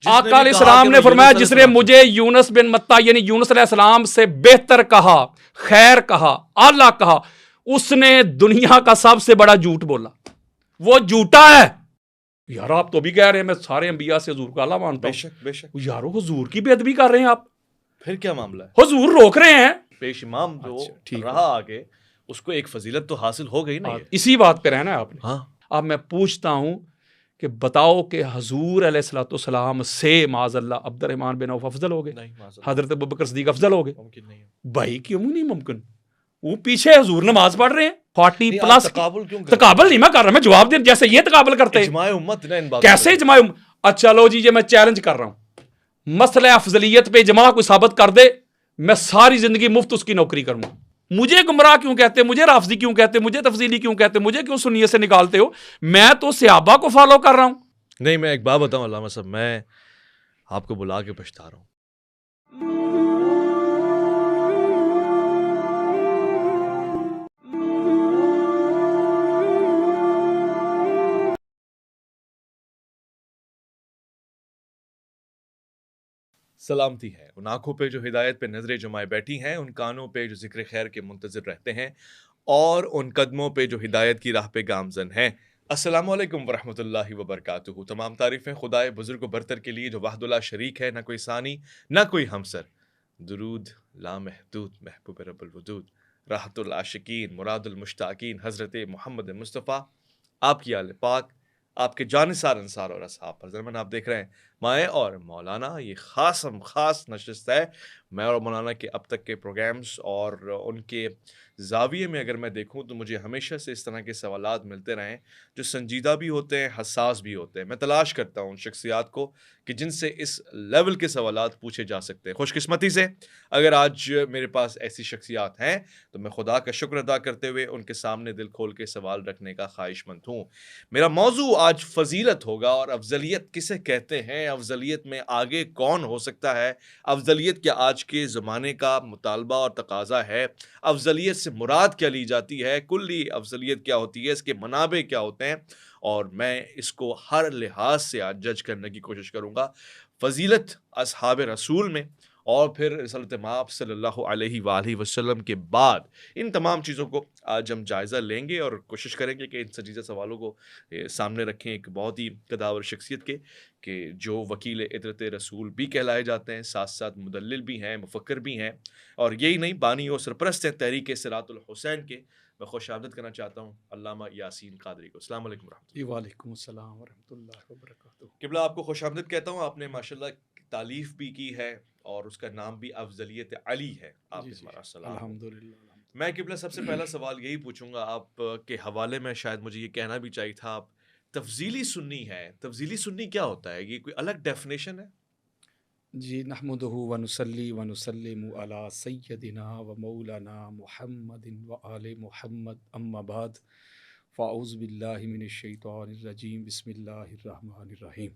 آقا علیہ السلام نے فرمایا جس نے مجھے یونس بن متا یعنی یونس علیہ السلام سے بہتر کہا، خیر کہا، اعلیٰ کہا، اس نے دنیا کا سب سے بڑا جھوٹ بولا، وہ جھوٹا ہے۔ یار آپ تو بھی کہہ رہے ہیں میں سارے انبیاء سے حضور کا اعلیٰ مانتا ہوں، بے شک یارو حضور کی بے ادبی کر رہے ہیں آپ، پھر کیا معاملہ ہے؟ حضور روک رہے ہیں۔ پیش امام جو ٹھیک رہا آگے اس کو ایک فضیلت تو حاصل ہو گئی نا۔ اسی بات پہ رہنا ہے آپ نے۔ ہاں اب میں پوچھتا ہوں کہ بتاؤ کہ حضور علیہ الصلوۃ والسلام سے معاذ اللہ عبد الرحمن بن عوف افضل ہو گئے؟ حضرت ابوبکر صدیق افضل ہو گئے؟ ممکن نہیں بھائی کیوں نہیں ممکن؟ وہ پیچھے حضور نماز پڑھ رہے ہیں 40 پلس۔ تقابل نہیں میں کر رہا، میں جواب دیں جیسے یہ تقابل کرتے ہیں۔ اجماع امت نے ان باتوں کیسے اجماع امت؟ اچھا لو جی یہ میں چیلنج کر رہا ہوں، مسئلہ افضلیت پہ اجماع کوئی ثابت کر دے، میں ساری زندگی مفت اس کی نوکری کروں۔ مجھے گمراہ کیوں کہتے، مجھے رافضی کیوں کہتے، مجھے تفضیلی کیوں کہتے، مجھے کیوں سنیت سے نکالتے ہو؟ میں تو صحابہ کو فالو کر رہا ہوں۔ نہیں میں ایک بات بتاؤں علامہ صاحب، میں آپ کو بلا کے پچھتا رہا ہوں۔ سلامتی ہے ان آنکھوں پہ جو ہدایت پہ نظریں جمائے بیٹھی ہیں، ان کانوں پہ جو ذکر خیر کے منتظر رہتے ہیں، اور ان قدموں پہ جو ہدایت کی راہ پہ گامزن ہیں۔ السلام علیکم ورحمۃ اللہ وبرکاتہ۔ تمام تعریفیں خدائے بزرگ و برتر کے لیے جو وحدہ لا شریک ہے، نہ کوئی ثانی نہ کوئی ہمسر۔ درود لامحدود محبوب رب الوجود، راحت العاشقین مراد المشتاقین حضرت محمد مصطفیٰ، آپ کی آل پاک، آپ کے جانثار انصار اور اصحاب پر۔ ضمن آپ دیکھ رہے ہیں مائیں اور مولانا، یہ خاص نشست ہے۔ میں اور مولانا کے اب تک کے پروگرامز اور ان کے زاویے میں اگر میں دیکھوں تو مجھے ہمیشہ سے اس طرح کے سوالات ملتے رہے ہیں جو سنجیدہ بھی ہوتے ہیں، حساس بھی ہوتے ہیں۔ میں تلاش کرتا ہوں ان شخصیات کو کہ جن سے اس لیول کے سوالات پوچھے جا سکتے ہیں۔ خوش قسمتی سے اگر آج میرے پاس ایسی شخصیات ہیں تو میں خدا کا شکر ادا کرتے ہوئے ان کے سامنے دل کھول کے سوال رکھنے کا خواہش مند ہوں۔ میرا موضوع آج فضیلت ہوگا، اور افضلیت کسے کہتے ہیں، افضلیت میں آگے کون ہو سکتا ہے، افضلیت کیا آج کے زمانے کا مطالبہ اور تقاضا ہے، افضلیت سے مراد کیا لی جاتی ہے، کلی افضلیت کیا ہوتی ہے، اس کے منابع کیا ہوتے ہیں، اور میں اس کو ہر لحاظ سے آج جج کرنے کی کوشش کروں گا۔ فضیلت اصحاب رسول میں، اور پھر رسالت مآب صلی اللہ علیہ وآلہ وسلم کے بعد ان تمام چیزوں کو آج ہم جائزہ لیں گے، اور کوشش کریں گے کہ ان سنجیدہ سوالوں کو سامنے رکھیں ایک بہت ہی قداور شخصیت کے، کہ جو وکیل عطرت رسول بھی کہلائے جاتے ہیں، ساتھ ساتھ مدلل بھی ہیں، مفکر بھی ہیں، اور یہی نہیں بانی و سرپرست ہیں تحریک صراط الحسین کے۔ میں خوش آمدید کرنا چاہتا ہوں علامہ یاسین قادری کو۔ السلام علیکم ورحمۃ اللہ۔ وعلیکم السلام ورحمۃ اللہ وبرکاتہ۔ قبلہ آپ کو خوش آمدید کہتا ہوں۔ آپ نے ماشاءاللہ تعلیف بھی کی ہے، اور اس کا نام بھی افضلیت علی ہے۔ آپ الحمدللہ۔ میں قبلہ سب سے پہلا سوال یہی پوچھوں گا آپ کے حوالے میں، شاید مجھے یہ کہنا بھی چاہیے تھا، آپ تفضیلی سنی ہے۔ تفضیلی سنی کیا ہوتا ہے؟ یہ کوئی الگ ڈیفینیشن ہے؟ جی نحمدہ ونصلی ونسلم علی سیدنا و مولانا محمد و آل محمد، اما بعد، فاعوذ باللہ من الشیطان الرجیم، بسم اللہ الرحمن الرحیم۔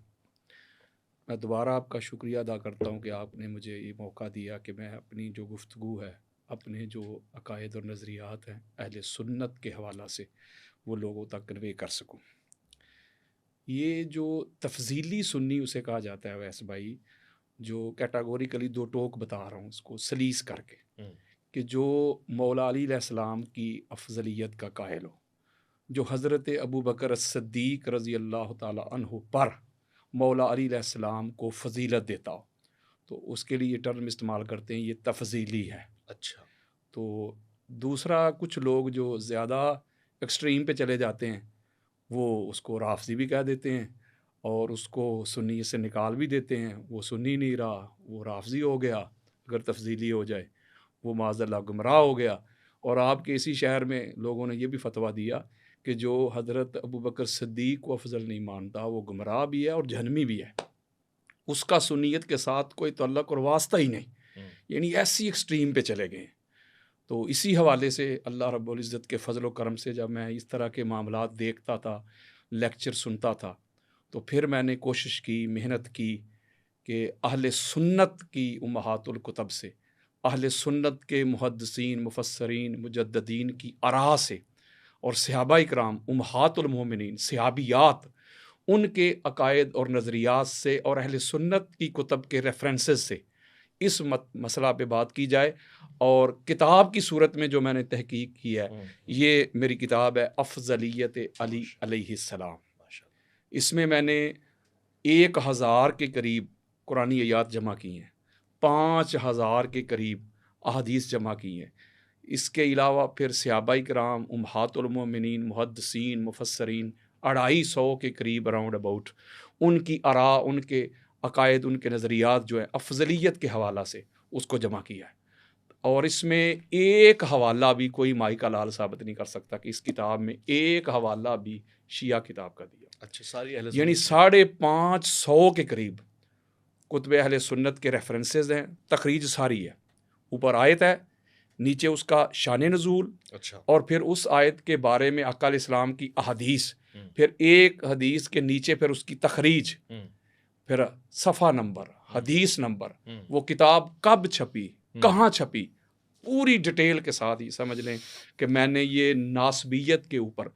میں دوبارہ آپ کا شکریہ ادا کرتا ہوں کہ آپ نے مجھے یہ موقع دیا کہ میں اپنی جو گفتگو ہے، اپنے جو عقائد اور نظریات ہیں اہل سنت کے حوالہ سے، وہ لوگوں تک کنوے کر سکوں۔ یہ جو تفضیلی سنی اسے کہا جاتا ہے ویس بھائی، جو کیٹاگوریکلی دو ٹوک بتا رہا ہوں اس کو سلیس کر کے، کہ جو مولا علی علیہ السلام کی افضلیت کا قائل ہو، جو حضرت ابو بکر صدیق رضی اللہ تعالیٰ عنہ پر مولا علی علیہ السلام کو فضیلت دیتا ہو، تو اس کے لیے یہ ٹرم استعمال کرتے ہیں، یہ تفضیلی ہے۔ اچھا۔ تو دوسرا، کچھ لوگ جو زیادہ ایکسٹریم پہ چلے جاتے ہیں، وہ اس کو رافضی بھی کہہ دیتے ہیں، اور اس کو سنی سے نکال بھی دیتے ہیں، وہ سنی نہیں رہا، وہ رافضی ہو گیا اگر تفضیلی ہو جائے، وہ معاذ اللہ گمراہ ہو گیا۔ اور آپ کے اسی شہر میں لوگوں نے یہ بھی فتویٰ دیا کہ جو حضرت ابو بکر صدیق کو افضل نہیں مانتا، وہ گمراہ بھی ہے اور جہنمی بھی ہے، اس کا سنیت کے ساتھ کوئی تعلق اور واسطہ ہی نہیں، یعنی ایسی ایکسٹریم پہ چلے گئے۔ تو اسی حوالے سے اللہ رب العزت کے فضل و کرم سے جب میں اس طرح کے معاملات دیکھتا تھا، لیکچر سنتا تھا، تو پھر میں نے کوشش کی، محنت کی کہ اہل سنت کی امہات الکتب سے، اہل سنت کے محدثین، مفسرین، مجددین کی آراء سے، اور صحابہ اکرام امہات المومنین، صحابیات، ان کے عقائد اور نظریات سے اور اہل سنت کی کتب کے ریفرنسز سے اس مسئلہ پہ بات کی جائے. اور کتاب کی صورت میں جو میں نے تحقیق کی ہے یہ میری کتاب ہے افضلیت علی علیہ السلام. اس میں نے 1000 کے قریب قرآنی آیات جمع کی ہیں, 5000 کے قریب احادیث جمع کی ہیں. اس کے علاوہ پھر صحابہ کرام, امہات المومنین, محدثین, مفسرین 250 کے قریب اراؤنڈ اباؤٹ ان کی آراء, ان کے عقائد, ان کے نظریات جو ہیں افضلیت کے حوالہ سے اس کو جمع کیا ہے. اور اس میں ایک حوالہ بھی کوئی مائی کا لال ثابت نہیں کر سکتا کہ اس کتاب میں ایک حوالہ بھی شیعہ کتاب کا دیا. اچھا, ساری اہل یعنی 550 کے قریب کتب اہل سنت کے ریفرنسز ہیں. تخریج ساری ہے, اوپر آیت ہے, نیچے اس کا شان نزول, اچھا, اور پھر اس آیت کے بارے میں آقا علیہ السلام کی احادیث, پھر ایک حدیث کے نیچے پھر اس کی تخریج, پھر صفحہ نمبر, حدیث نمبر, وہ کتاب کب چھپی, کہاں چھپی, پوری ڈیٹیل کے ساتھ. یہ سمجھ لیں کہ میں نے یہ ناسبیت کے اوپر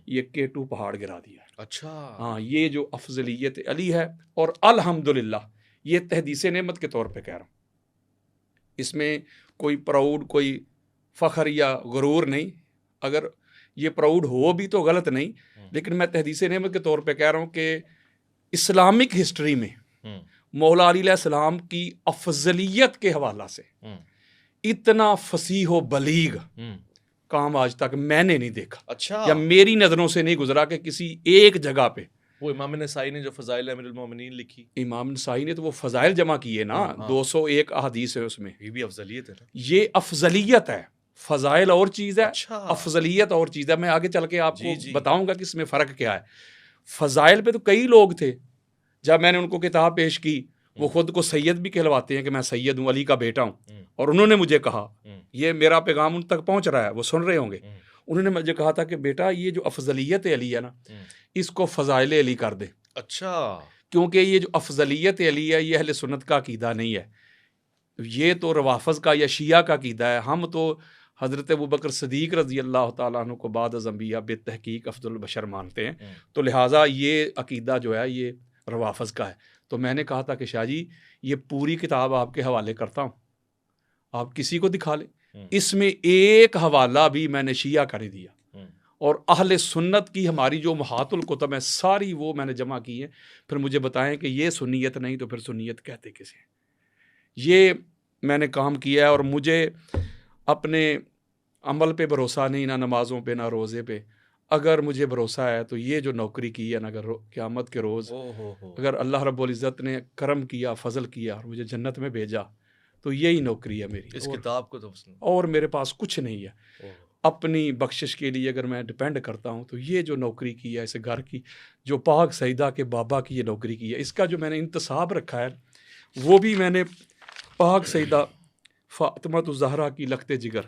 یہ K2 پہاڑ گرا دیا ہے. اچھا, ہاں, یہ جو افضلیت علی ہے, اور الحمدللہ یہ تحدیث نعمت کے طور پہ کہہ رہا ہوں, اس میں کوئی پراؤڈ, کوئی فخر یا غرور نہیں. اگر یہ پراؤڈ ہو بھی تو غلط نہیں, لیکن میں تحدیث نعمت کے طور پہ کہہ رہا ہوں کہ اسلامک ہسٹری میں مولا علی علیہ السلام کی افضلیت کے حوالہ سے اتنا فصیح و بلیغ کام آج تک میں نے نہیں دیکھا. اچھا, یا میری نظروں سے نہیں گزرا کہ کسی ایک جگہ پہ. وہ امام نسائی نے جو فضائل امیر المومنین لکھی, امام نسائی نے تو وہ فضائل جمع کیے نا, 201 احادیث ہے اس میں. یہ بھی افضلیت ہے نا, یہ افضلیت ہے. فضائل اور چیز ہے, اچھا, افضلیت اور چیز ہے. میں آگے چل کے آپ کو بتاؤں گا کہ اس میں فرق کیا ہے. فضائل پہ تو کئی لوگ تھے, جب میں نے ان کو کتاب پیش کی وہ خود کو سید بھی کہلواتے ہیں کہ میں سید ہوں, علی کا بیٹا ہوں, اور انہوں نے مجھے کہا, یہ میرا پیغام ان تک پہنچ رہا ہے, وہ سن رہے ہوں گے, انہوں نے مجھے کہا تھا کہ بیٹا یہ جو افضلیت علی ہے نا, اس کو فضائل علی کر دے. اچھا, کیونکہ یہ جو افضلیت علی ہے یہ اہل سنت کا عقیدہ نہیں ہے, یہ تو روافض کا یا شیعہ کا عقیدہ ہے. ہم تو حضرت ابوبکر صدیق رضی اللہ تعالیٰ عنہ کو بعد از انبیاء بے تحقیق افضل البشر مانتے ہیں, تو لہٰذا یہ عقیدہ جو ہے یہ روافض کا ہے. تو میں نے کہا تھا کہ شاہ جی یہ پوری کتاب آپ کے حوالے کرتا ہوں, آپ کسی کو دکھا لیں. اس میں ایک حوالہ بھی میں نے شیعہ کا نہیں دیا. اور اہل سنت کی ہماری جو محات الکتب ہیں ساری وہ میں نے جمع کی ہیں. پھر مجھے بتائیں کہ یہ سنیت نہیں تو پھر سنیت کہتے کسے ہیں. یہ میں نے کام کیا ہے, اور مجھے اپنے عمل پہ بھروسہ نہیں, نہ نمازوں پہ, نہ روزے پہ. اگر مجھے بھروسہ ہے تو یہ جو نوکری کی ہے نا, اگر قیامت کے روز اگر اللہ رب العزت نے کرم کیا, فضل کیا اور مجھے جنت میں بھیجا تو یہی نوکری ہے میری. اس کتاب کو تو اور میرے پاس کچھ نہیں ہے. اپنی بخشش کے لیے اگر میں ڈپینڈ کرتا ہوں تو یہ جو نوکری کی ہے, اس گھر کی جو پاک سیدہ کے بابا کی یہ نوکری کی ہے, اس کا جو میں نے انتصاب رکھا ہے وہ بھی میں نے پاک سیدہ فاطمہ الزہرا کی لخت جگر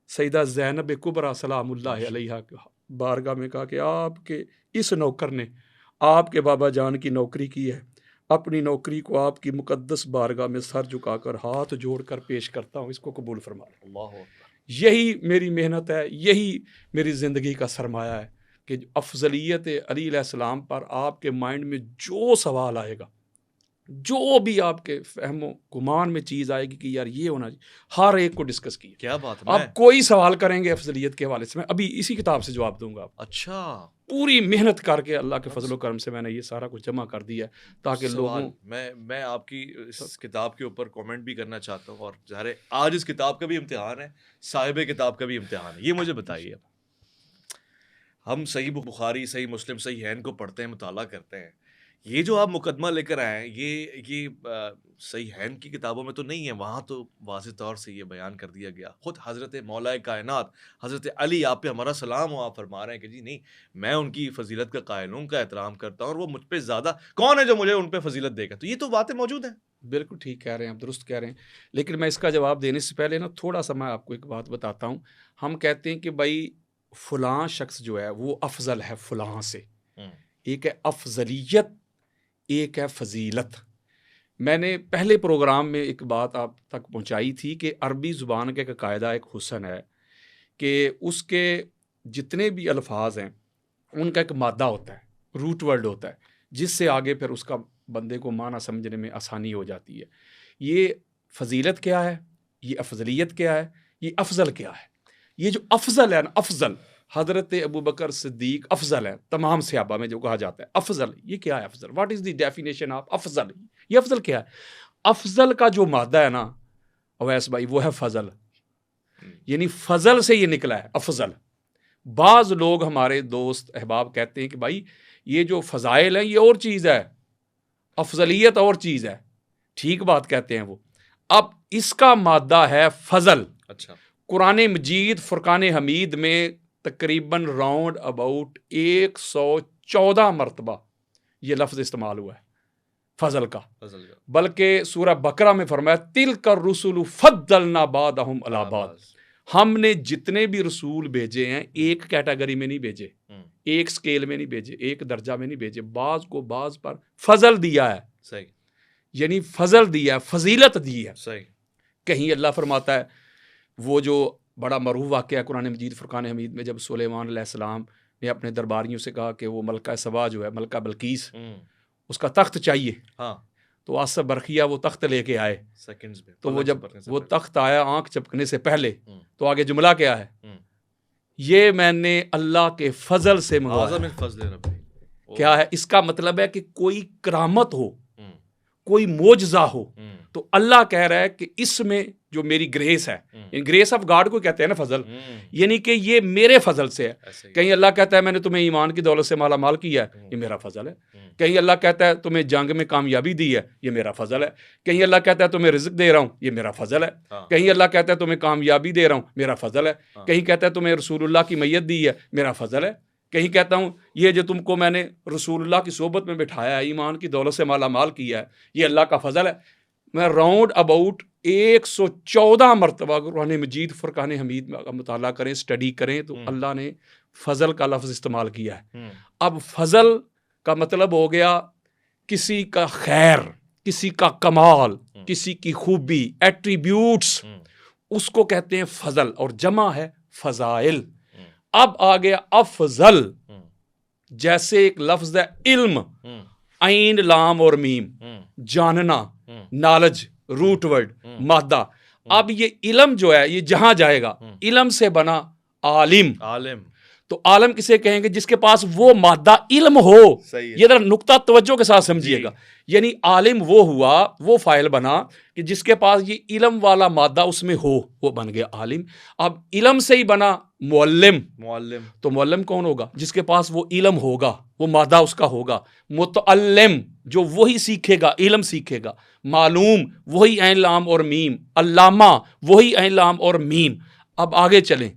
سیدہ زینب کبریٰ سلام اللہ علیہا بارگاہ میں کہا کہ آپ کے اس نوکر نے آپ کے بابا جان کی نوکری کی ہے, اپنی نوکری کو آپ کی مقدس بارگاہ میں سر جھکا کر ہاتھ جوڑ کر پیش کرتا ہوں, اس کو قبول فرما. یہی میری محنت ہے, یہی میری زندگی کا سرمایہ ہے کہ افضلیت علی علیہ السلام پر آپ کے مائنڈ میں جو سوال آئے گا, جو بھی آپ کے فہم و گمان میں چیز آئے گی کہ یار یہ ہونا چاہیے, ہر ایک کو ڈسکس کیا. کیا بات ہے, آپ کوئی سوال کریں گے افضلیت کے حوالے سے میں ابھی اسی کتاب سے جواب دوں گا. اچھا, پوری محنت کر کے اللہ کے فضل و کرم سے میں نے یہ سارا کچھ جمع کر دیا تاکہ لوگوں. میں آپ کی اس کتاب کے اوپر کامنٹ بھی کرنا چاہتا ہوں, اور ظاہر ہے آج اس کتاب کا بھی امتحان ہے, صاحب کتاب کا بھی امتحان ہے. یہ مجھے بتائیے, ہم صحیح بخاری, صحیح مسلم, صحیح ہین کو پڑھتے ہیں, مطالعہ کرتے ہیں, یہ جو آپ مقدمہ لے کر آئے ہیں یہ صحیح ہین کی کتابوں میں تو نہیں ہے. وہاں تو واضح طور سے یہ بیان کر دیا گیا. خود حضرت مولا کائنات حضرت علی, آپ پہ ہمارا سلام ہو, آپ فرما رہے ہیں کہ جی نہیں, میں ان کی فضیلت کا قائل ہوں, ان کا احترام کرتا ہوں, اور وہ مجھ پہ زیادہ کون ہے جو مجھے ان پہ فضیلت دے گا. تو یہ تو باتیں موجود ہیں. بالکل ٹھیک کہہ رہے ہیں آپ, درست کہہ رہے ہیں. لیکن میں اس کا جواب دینے سے پہلے نا تھوڑا سا میں آپ کو ایک بات بتاتا ہوں. ہم کہتے ہیں کہ بھائی فلاں شخص جو ہے وہ افضل ہے فلاں سے. ایک ہے افضلیت, ایک ہے فضیلت. میں نے پہلے پروگرام میں ایک بات آپ تک پہنچائی تھی کہ عربی زبان کا ایک قاعدہ, ایک حسن ہے کہ اس کے جتنے بھی الفاظ ہیں ان کا ایک مادہ ہوتا ہے, روٹ ورڈ ہوتا ہے. جس سے آگے پھر اس کا بندے کو معنی سمجھنے میں آسانی ہو جاتی ہے. یہ فضیلت کیا ہے، یہ افضلیت کیا ہے، یہ افضل کیا ہے. یہ جو افضل ہے نا، افضل، حضرت ابوبکر صدیق افضل ہے تمام صحابہ میں جو کہا جاتا ہے افضل. یہ کیا ہے افضل؟ What is the definition of افضل؟ یہ افضل کیا ہے؟ افضل کا جو مادہ ہے نا اویس بھائی، وہ ہے فضل. یعنی فضل سے یہ نکلا ہے افضل. بعض لوگ ہمارے دوست احباب کہتے ہیں کہ بھائی یہ جو فضائل ہیں یہ اور چیز ہے، افضلیت اور چیز ہے. ٹھیک بات کہتے ہیں وہ. اب اس کا مادہ ہے فضل. اچھا. قرآن مجید فرقان حمید میں تقریباً راؤنڈ اباؤٹ 114 مرتبہ یہ لفظ استعمال ہوا ہے فضل کا. بلکہ سورہ بقرہ میں فرمایا تلک الرسل فضلنا بعضهم علی بعض. ہم نے جتنے بھی رسول بھیجے ہیں ایک کیٹیگری میں نہیں بھیجے، ایک سکیل میں نہیں بھیجے، ایک درجہ میں نہیں بھیجے، بعض کو بعض پر فضل دیا ہے. صحیح. یعنی فضل دیا ہے، فضیلت دی ہے. صحیح. کہیں اللہ فرماتا ہے، وہ جو بڑا معروف واقعہ ہے قرآن مجید فرقان حمید میں، جب سلیمان علیہ السلام نے اپنے درباریوں سے کہا کہ وہ ملکہ سبا جو ہے، ملکہ بلقیس، اس کا تخت چاہیے. ہاں. تو آصف برقیہ وہ تخت لے کے آئے سیکنڈز میں. تو وہ جب وہ تخت آیا آنکھ چپکنے سے پہلے، تو آگے جملہ کیا ہے؟ یہ میں نے اللہ کے فضل سے منگوایا. کیا ہے اس کا مطلب؟ ہے کہ کوئی کرامت ہو، کوئی معجزہ ہو، تو اللہ کہہ رہا ہے کہ اس میں جو میری گریس ہے، گریس آف گاڈ کو کہتے ہیں نا فضل، یعنی کہ یہ میرے فضل سے ہے. کہیں اللہ کہتا ہے میں نے تمہیں ایمان کی دولت سے مالا مال کیا ہے، یہ میرا فضل ہے. کہیں اللہ کہتا ہے تمہیں جنگ میں کامیابی دی ہے، یہ میرا فضل ہے. کہیں اللہ کہتا ہے تمہیں رزق دے رہا ہوں، یہ میرا فضل ہے. کہیں اللہ کہتا ہے تمہیں کامیابی دے رہا ہوں، میرا فضل ہے. کہیں کہتا ہے تمہیں رسول اللہ کی میت دی ہے، میرا فضل ہے. کہیں کہتا ہوں یہ جو تم کو میں نے رسول اللہ کی صحبت میں بٹھایا ہے، ایمان کی دولت سے مالا مال کیا ہے، یہ اللہ کا فضل ہے. میں راؤنڈ اباؤٹ 114 مرتبہ قرآن مجید فرقان حمید میں مطالعہ کریں، اسٹڈی کریں، تو اللہ نے فضل کا لفظ استعمال کیا ہے. اب فضل کا مطلب ہو گیا کسی کا خیر، کسی کا کمال، کسی کی خوبی، ایٹریبیوٹس، اس کو کہتے ہیں فضل، اور جمع ہے فضائل. اب آ گیا افضل. جیسے ایک لفظ ہے علم، عین لام اور میم، جاننا، نالج، روٹ ورڈ، مادہ. اب یہ علم جو ہے یہ جہاں جائے گا، علم سے بنا عالم. تو عالم کسے کہیں گے؟ جس کے پاس وہ مادہ علم ہو. یہ ذرا نقطہ توجہ کے ساتھ سمجھیے گا. یعنی عالم وہ ہوا، وہ فاعل بنا کہ جس کے پاس یہ علم والا مادہ اس میں ہو، وہ بن گیا عالم. اب علم سے ہی بنا معلم. تو معلم کون ہوگا؟ جس کے پاس وہ علم ہوگا، وہ مادہ اس کا ہوگا. متعلم جو وہی سیکھے گا، علم سیکھے گا. معلوم وہی عین لام اور میم. علامہ وہی عین لام اور میم. اب آگے چلیں.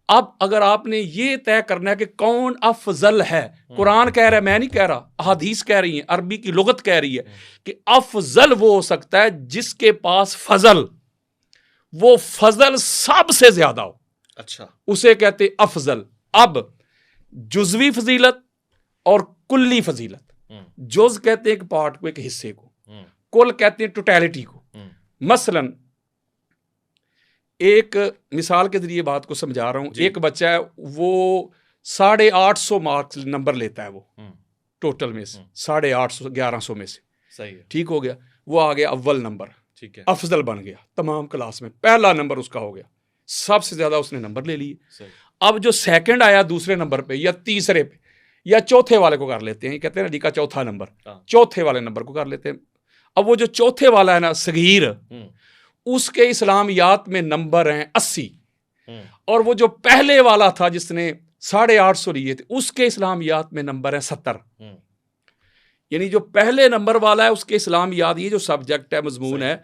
اب اگر آپ نے یہ طے کرنا ہے کہ کون افضل ہے، قرآن کہہ رہا ہے، میں نہیں کہہ رہا، احادیث کہہ رہی ہیں، عربی کی لغت کہہ رہی ہے کہ افضل وہ ہو سکتا ہے جس کے پاس فضل، وہ فضل سب سے زیادہ ہو. اچھا، اسے کہتے افضل. اب جزوی فضیلت اور کلی فضیلت. جز کہتے ہیں ایک پارٹ کو، ایک حصے کو. کل کہتے ہیں ٹوٹیلٹی کو. مثلاً ایک مثال کے ذریعے بات کو سمجھا رہا ہوں. ایک بچہ ہے، وہ 850 مارکس نمبر لیتا ہے، وہ ٹوٹل میں سے 850 1100 میں سے. صحیح ہے، ٹھیک ہو گیا. وہ آ گیا اول نمبر، ٹھیک ہے، افضل بن گیا. تمام کلاس میں پہلا نمبر اس کا ہو گیا، سب سے زیادہ اس نے نمبر لے لیے. اب جو سیکنڈ آیا دوسرے نمبر پہ یا تیسرے پہ یا چوتھے والے کو کر لیتے ہیں، کہتے ہیں نا جی کا چوتھا نمبر، چوتھے والے نمبر کو کر لیتے ہیں. اب وہ جو چوتھے والا ہے نا صغیر، اس کے اسلامیات میں نمبر ہیں 80، اور وہ جو پہلے والا تھا جس نے 850 لیے تھے، اس کے اسلامیات میں نمبر ہیں 70. یعنی جو پہلے نمبر والا ہے اس کے اسلامیات، یہ جو سبجیکٹ ہے، مضمون ہے،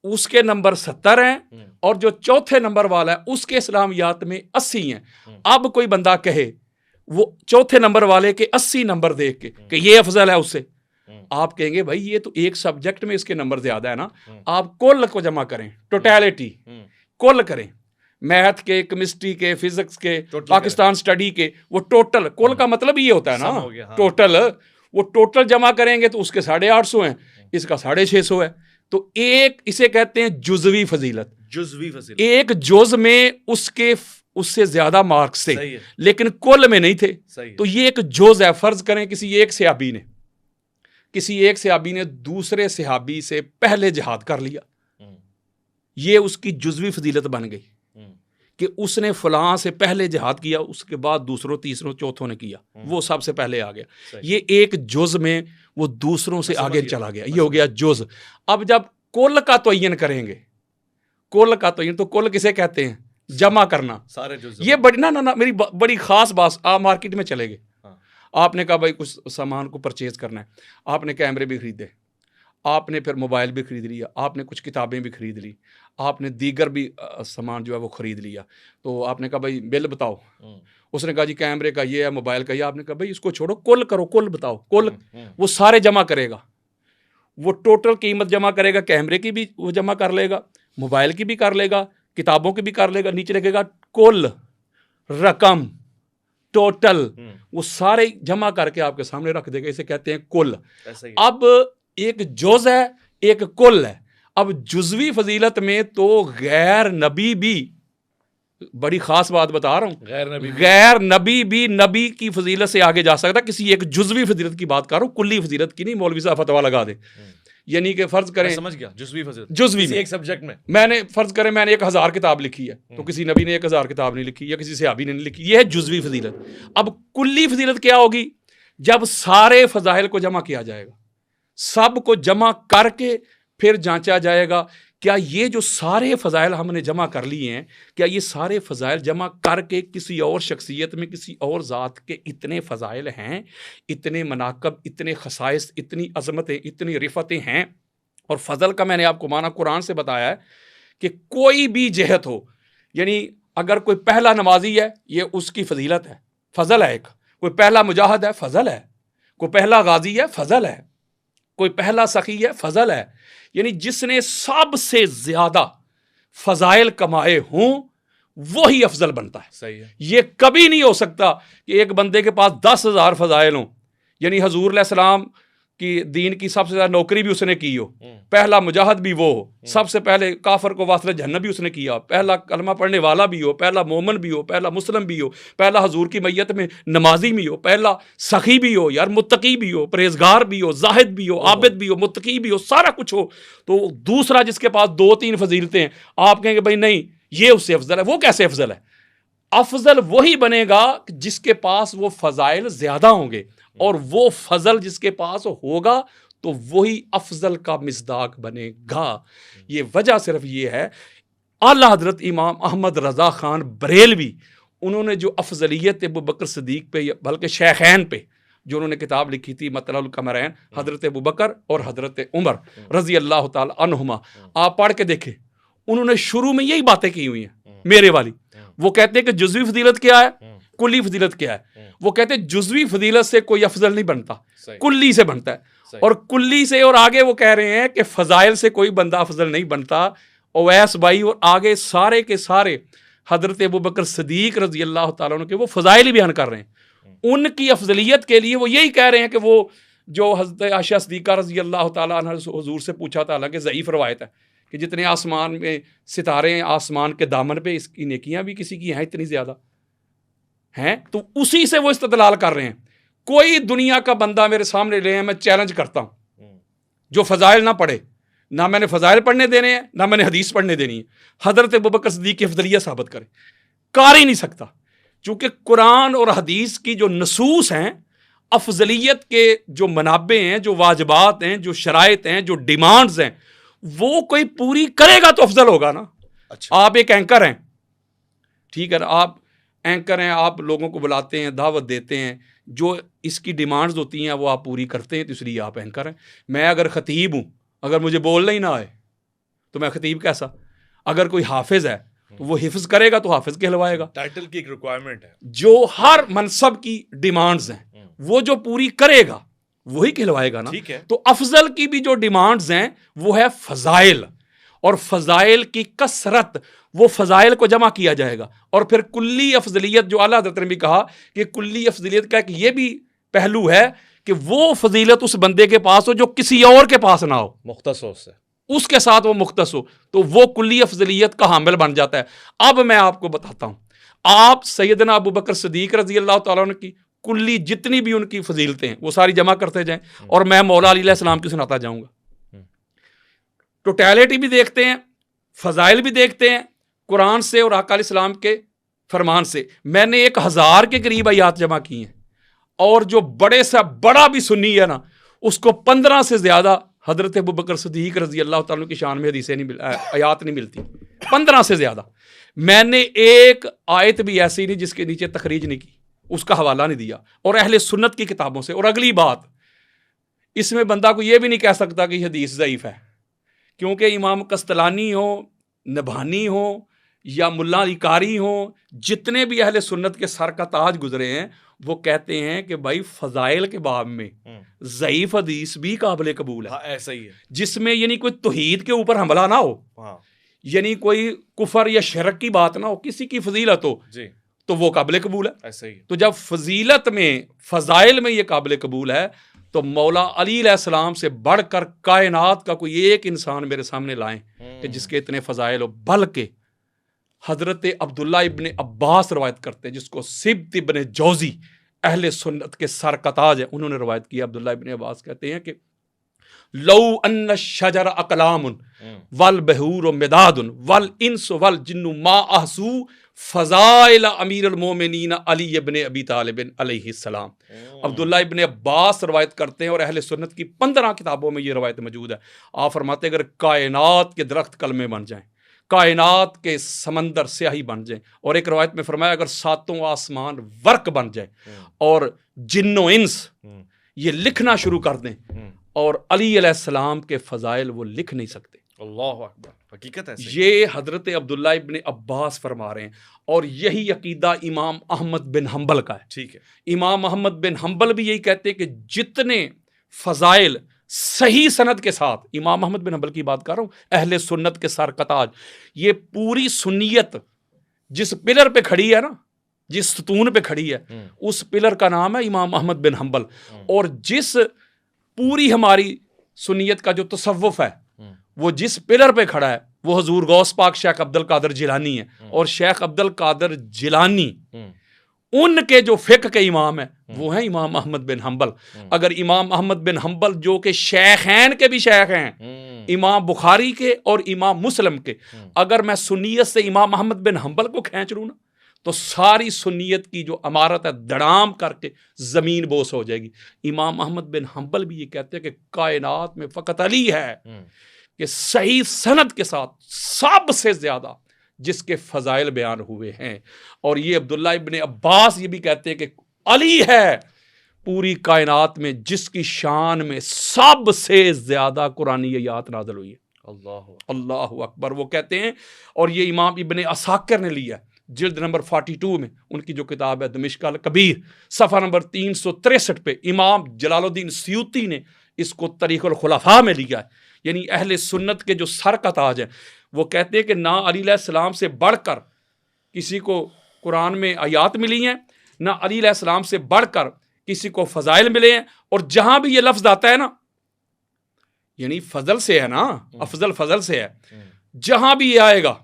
اس کے نمبر 70 ہیں، اور جو چوتھے نمبر والا ہے اس کے اسلامیات میں 80 ہیں. اب کوئی بندہ کہے وہ چوتھے نمبر والے کے 80 نمبر دیکھ کے کہ یہ افضل ہے اس سے، آپ کہیں گے بھائی یہ تو ایک سبجیکٹ میں اس کے نمبر زیادہ ہے نا. آپ کل کو جمع کریں، ٹوٹیلٹی کل کریں، میتھ کے، کیمسٹری کے، فزکس کے، پاکستان اسٹڈی کے، وہ ٹوٹل. کل کا مطلب یہ ہوتا ہے نا ٹوٹل. وہ ٹوٹل جمع کریں گے تو اس کے 850 ہیں، اس کا 650 ہے. تو ایک اسے کہتے ہیں جزوی فضیلت. ایک جز میں اس سے زیادہ مارکس تھے لیکن کل میں نہیں تھے، تو یہ ایک جز ہے. فرض کریں کسی ایک صحابی نے کسی ایک صحابی نے دوسرے صحابی سے پہلے جہاد کر لیا، یہ اس کی جزوی فضیلت بن گئی کہ اس نے فلاں سے پہلے جہاد کیا، اس کے بعد دوسروں تیسروں چوتھوں نے کیا، وہ سب سے پہلے آ گیا، یہ ایک جز میں وہ دوسروں سے آگے چلا گیا، یہ ہو گیا جز۔ اب جب کل کا تعین کریں گے، کل کا تعین، تو کل کسے کہتے ہیں؟ جمع کرنا، سارے جز۔ یہ بڑی نہ میری بڑی خاص بات، آپ مارکیٹ میں چلے گئے، آپ نے کہا بھائی کچھ سامان کو پرچیز کرنا ہے، آپ نے کیمرے بھی خریدے، آپ نے پھر موبائل بھی خرید لیا، آپ نے کچھ کتابیں بھی خرید لی، آپ نے دیگر بھی سامان جو ہے وہ خرید لیا، تو آپ نے کہا بھائی بل بتاؤ، اس نے کہا جی کیمرے کا یہ ہے، موبائل کا یہ، آپ نے کہا بھائی اس کو چھوڑو، کل کرو، کل بتاؤ، کل وہ سارے جمع کرے گا، وہ ٹوٹل قیمت جمع کرے گا، کیمرے کی بھی وہ جمع کر لے گا، موبائل کی بھی کر لے گا، کتابوں کی بھی کر لے گا، نیچے لکھے گا کل رقم ٹوٹل، وہ سارے جمع کر کے آپ کے سامنے رکھ دے گا، اسے کہتے ہیں کل۔ اب ایک جز ہے، ایک کل ہے۔ اب جزوی فضیلت میں تو غیر نبی بھی، بڑی خاص بات بتا رہا ہوں، غیر نبی بھی نبی کی فضیلت سے آگے جا سکتا، کسی ایک جزوی فضیلت کی بات کر رہا ہوں، کلی فضیلت کی نہیں، مولوی صاحب فتویٰ لگا دیں، یعنی کہ فرض کریں، سمجھ گیا، جزوی فضیلت، جزوی میں ایک سبجیکٹ میں نے فرض کریں میں نے 1000 کتاب لکھی ہے، تو کسی نبی نے 1000 کتاب نہیں لکھی، یا کسی صحابی نے نہیں لکھی، یہ ہے جزوی فضیلت۔ اب کلی فضیلت کیا ہوگی؟ جب سارے فضائل کو جمع کیا جائے گا، سب کو جمع کر کے پھر جانچا جائے گا کیا یہ جو سارے فضائل ہم نے جمع کر لیے ہیں، کیا یہ سارے فضائل جمع کر کے کسی اور شخصیت میں، کسی اور ذات کے اتنے فضائل ہیں، اتنے مناقب، اتنے خصائص، اتنی عظمتیں، اتنی رفتیں ہیں۔ اور فضل کا میں نے آپ کو معنی قرآن سے بتایا ہے کہ کوئی بھی جہت ہو، یعنی اگر کوئی پہلا نمازی ہے، یہ اس کی فضیلت ہے، فضل ہے ایک، کوئی پہلا مجاہد ہے، فضل ہے، کوئی پہلا غازی ہے، فضل ہے، کوئی پہلا سخی ہے، فضل ہے، یعنی جس نے سب سے زیادہ فضائل کمائے ہوں وہی افضل بنتا ہے۔ صحیح ہے، یہ کبھی نہیں ہو سکتا کہ ایک بندے کے پاس 10,000 فضائل ہوں، یعنی حضور علیہ السلام کی دین کی سب سے زیادہ نوکری بھی اس نے کی ہو، پہلا مجاہد بھی وہ ہو، سب سے پہلے کافر کو واصل جہنم بھی اس نے کیا، پہلا کلمہ پڑھنے والا بھی ہو، پہلا مومن بھی ہو، پہلا مسلم بھی ہو، پہلا حضور کی میت میں نمازی بھی ہو، پہلا سخی بھی ہو، یار متقی بھی ہو، پرہیزگار بھی ہو، زاہد بھی ہو، عابد بھی ہو، متقی بھی ہو، سارا کچھ ہو، تو دوسرا جس کے پاس 2-3 فضیلتیں ہیں، آپ کہیں گے بھائی نہیں یہ اس سے افضل ہے، وہ کیسے افضل ہے؟ افضل وہی بنے گا جس کے پاس وہ فضائل زیادہ ہوں گے، اور وہ فضل جس کے پاس ہوگا تو وہی افضل کا مصداق بنے گا۔ یہ وجہ صرف یہ ہے، اعلیٰ حضرت امام احمد رضا خان بریلوی، انہوں نے جو افضلیت ابو بکر صدیق پہ، بلکہ شیخین پہ جو انہوں نے کتاب لکھی تھی مطلع القمرین، حضرت ابو بکر اور حضرت عمر رضی اللہ تعالی عنہما، آپ پڑھ کے دیکھیں، انہوں نے شروع میں یہی باتیں کی ہوئی ہیں میرے والی۔ وہ کہتے ہیں کہ جزوی فضیلت کیا ہے، کلی فضیلت کیا ہے۔ وہ کہتے ہیں جزوی فضیلت سے کوئی افضل نہیں بنتا، کلی سے بنتا ہے، اور کلی سے، اور آگے وہ کہہ رہے ہیں کہ فضائل سے کوئی بندہ افضل نہیں بنتا۔ اویس بھائی اور آگے سارے کے سارے حضرت ابوبکر صدیق رضی اللہ تعالیٰ عنہ کے وہ فضائل ہی بیان کر رہے ہیں، ان کی افضلیت کے لیے وہ یہی کہہ رہے ہیں کہ وہ جو حضرت عائشہ صدیقہ رضی اللہ تعالیٰ عنہ حضور سے پوچھا تھا، حالانکہ ضعیف روایت ہے کہ جتنے آسمان میں ستارے ہیں، آسمان کے دامن پہ اس کی نیکیاں بھی کسی کی ہیں اتنی زیادہ ہیں، تو اسی سے وہ استدلال کر رہے ہیں۔ کوئی دنیا کا بندہ میرے سامنے لے، میں چیلنج کرتا ہوں، جو فضائل نہ پڑھے، نہ میں نے فضائل پڑھنے دینے ہیں، نہ میں نے حدیث پڑھنے دینی ہے، حضرت ابوبکر صدیق کی افضلیت ثابت کرے، کر ہی نہیں سکتا، چونکہ قرآن اور حدیث کی جو نصوص ہیں، افضلیت کے جو منابع ہیں، جو واجبات ہیں، جو شرائط ہیں، جو ڈیمانڈز ہیں، وہ کوئی پوری کرے گا تو افضل ہوگا نا۔ اچھا، آپ ایک اینکر ہیں، ٹھیک ہے نا، آپ اینکر ہیں، آپ لوگوں کو بلاتے ہیں، دعوت دیتے ہیں، جو اس کی ڈیمانڈز ہوتی ہیں وہ آپ پوری کرتے ہیں، تو اس لیے آپ اینکر ہیں۔ میں اگر خطیب ہوں، اگر مجھے بولنا ہی نہ آئے تو میں خطیب کیسا؟ اگر کوئی حافظ ہے تو وہ حفظ کرے گا تو حافظ کہلوائے گا۔ ٹائٹل کی ایک ریکوائرمنٹ ہے، جو ہر منصب کی ڈیمانڈز ہیں وہ جو پوری کرے گا وہی کہلوائے گا نا۔ ٹھیک ہے، تو افضل کی بھی جو ڈیمانڈز ہیں وہ ہے فضائل، اور فضائل کی کثرت، وہ فضائل کو جمع کیا جائے گا، اور پھر کلی افضلیت جو اعلیٰ حضرت نے بھی کہا کہ کلی افضلیت کا ایک یہ بھی پہلو ہے کہ وہ فضیلت اس بندے کے پاس ہو جو کسی اور کے پاس نہ ہو، مختص ہو، سے اس کے ساتھ وہ مختص ہو، تو وہ کلی افضلیت کا حامل بن جاتا ہے۔ اب میں آپ کو بتاتا ہوں، آپ سیدنا ابوبکر صدیق رضی اللہ تعالیٰ عنہ کی کلی جتنی بھی ان کی فضیلتیں ہیں وہ ساری جمع کرتے جائیں اور میں مولا علی علیہ السلام کی سناتا جاؤں گا. ٹوٹیلٹی بھی دیکھتے ہیں, فضائل بھی دیکھتے ہیں قرآن سے اور آقا علیہ السلام کے فرمان سے. میں نے 1000 کے قریب آیات جمع کی ہیں, اور جو بڑے سے بڑا بھی سنی ہے نا اس کو 15 سے زیادہ حضرت ابوبکر صدیق رضی اللہ تعالیٰ کی شان میں حدیثیں نہیں آیات نہیں ملتی, 15 سے زیادہ. میں نے ایک آیت بھی ایسی نہیں جس کے نیچے تخریج نہیں کی, اس کا حوالہ نہیں دیا, اور اہل سنت کی کتابوں سے. اور اگلی بات, اس میں بندہ کو یہ بھی نہیں کہہ سکتا کہ یہ حدیث ضعیف ہے, کیونکہ امام قسطلانی ہو, نبھانی ہو یا ملا علی قاری ہوں, جتنے بھی اہل سنت کے سر کا تاج گزرے ہیں وہ کہتے ہیں کہ بھائی فضائل کے باب میں ضعیف حدیث بھی قابل قبول ہے. ایسا ہی ہے, جس میں یعنی کوئی توحید کے اوپر حملہ نہ ہو, یعنی کوئی کفر یا شرک کی بات نہ ہو, کسی کی فضیلت ہو تو وہ قابل قبول ہے. ایسا ہی ہے. تو جب فضیلت میں, فضائل میں یہ قابل قبول ہے تو مولا علی علیہ السلام سے بڑھ کر کائنات کا کوئی ایک انسان میرے سامنے لائیں کہ جس کے اتنے فضائل ہو. بلکہ حضرت عبداللہ ابن عباس روایت کرتے ہیں, جس کو سبت ابن جوزی اہل سنت کے سر کا تاج ہے, انہوں نے روایت کیا. عبداللہ ابن عباس کہتے ہیں کہ لو ان الشجر اقلام والبحور مداد والانس والجن ما احصو فضائل امیر المومنین علی ابن ابی طالب علیہ السلام. عبداللہ ابن عباس روایت کرتے ہیں, اور اہل سنت کی 15 کتابوں میں یہ روایت موجود ہے. آپ فرماتے ہیں اگر کائنات کے درخت کلمے بن جائیں, کائنات کے سمندر سیاہی بن جائیں, اور ایک روایت میں فرمایا اگر 7 آسمان ورق بن جائیں اور جن و انس یہ لکھنا شروع کر دیں, اور علی علیہ السلام کے فضائل وہ لکھ نہیں سکتے. اللہ اکبر, حقیقت ہے. یہ حضرت عبداللہ ابن عباس فرما رہے ہیں, اور یہی عقیدہ امام احمد بن حنبل کا ہے. ٹھیک ہے. امام احمد بن حنبل بھی یہی کہتے ہیں کہ جتنے فضائل صحیح سند کے ساتھ, امام احمد بن حنبل کی بات کر رہا ہوں, اہل سنت کے سر کا تاج, یہ پوری سنیت جس پلر پہ کھڑی ہے نا, جس ستون پہ کھڑی ہے, اس پلر کا نام ہے امام احمد بن حنبل. اور جس پوری ہماری سنیت کا جو تصوف ہے وہ جس پلر پہ کھڑا ہے وہ حضور غوث پاک شیخ عبد القادر جیلانی ہے. اور شیخ عبد القادر جیلانی ان کے جو فقہ کے امام ہیں وہ ہیں امام احمد بن حنبل. اگر امام احمد بن حنبل جو کہ شیخین کے بھی شیخ ہیں, امام بخاری کے اور امام مسلم کے, اگر میں سنیت سے امام احمد بن حنبل کو کھینچ لوں نا تو ساری سنیت کی جو عمارت ہے دڑام کر کے زمین بوس ہو جائے گی. امام احمد بن حنبل بھی یہ کہتے ہیں کہ کائنات میں فقط علی ہے کہ صحیح سند کے ساتھ سب سے زیادہ جس کے فضائل بیان ہوئے ہیں. اور یہ عبداللہ ابن عباس یہ بھی کہتے ہیں کہ علی ہے پوری کائنات میں جس کی شان میں سب سے زیادہ قرآنی آیات نازل ہوئی ہے. اللہ اکبر. وہ کہتے ہیں, اور یہ امام ابن عساکر نے لیا جلد نمبر 42 میں, ان کی جو کتاب ہے دمشق الکبیر, صفحہ نمبر 363 پہ امام جلال الدین سیوطی نے اس کو طریق الخلفاء میں لیا ہے. یعنی اہل سنت کے جو سر کا تاج ہے وہ کہتے ہیں کہ نہ علی علیہ السلام سے بڑھ کر کسی کو قرآن میں آیات ملی ہیں, نہ علی علیہ السلام سے بڑھ کر کسی کو فضائل ملے ہیں. اور جہاں بھی یہ لفظ آتا ہے نا, یعنی فضل سے ہے نا, افضل فضل سے ہے, جہاں بھی یہ آئے گا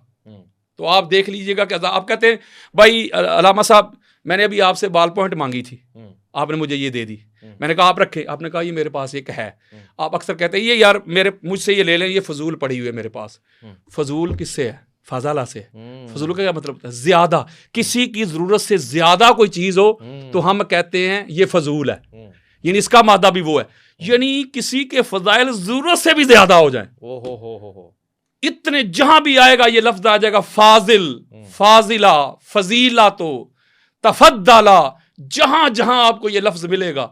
تو آپ دیکھ لیجئے گا کہ آپ کہتے ہیں بھائی علامہ صاحب میں نے ابھی آپ سے بال پوائنٹ مانگی تھی, آپ نے مجھے یہ دے دی, میں نے کہا آپ رکھیں, آپ نے کہا یہ میرے پاس ایک ہے. آپ اکثر کہتے ہیں یہ یار مجھ سے یہ لے لیں, یہ فضول پڑی ہوئی ہے میرے پاس. فضول کس سے ہے؟ فضالہ سے. فضول کا کیا مطلب ہوتا ہے؟ زیادہ, کسی کی ضرورت سے زیادہ کوئی چیز ہو تو ہم کہتے ہیں یہ فضول ہے, یعنی اس کا مادہ بھی وہ ہے, یعنی کسی کے فضائل ضرورت سے بھی زیادہ ہو جائیں. اتنے جہاں بھی آئے گا یہ لفظ آ جائے گا فاضل, فاضلہ, فضیلہ, تو تفضلہ, جہاں جہاں آپ کو یہ لفظ ملے گا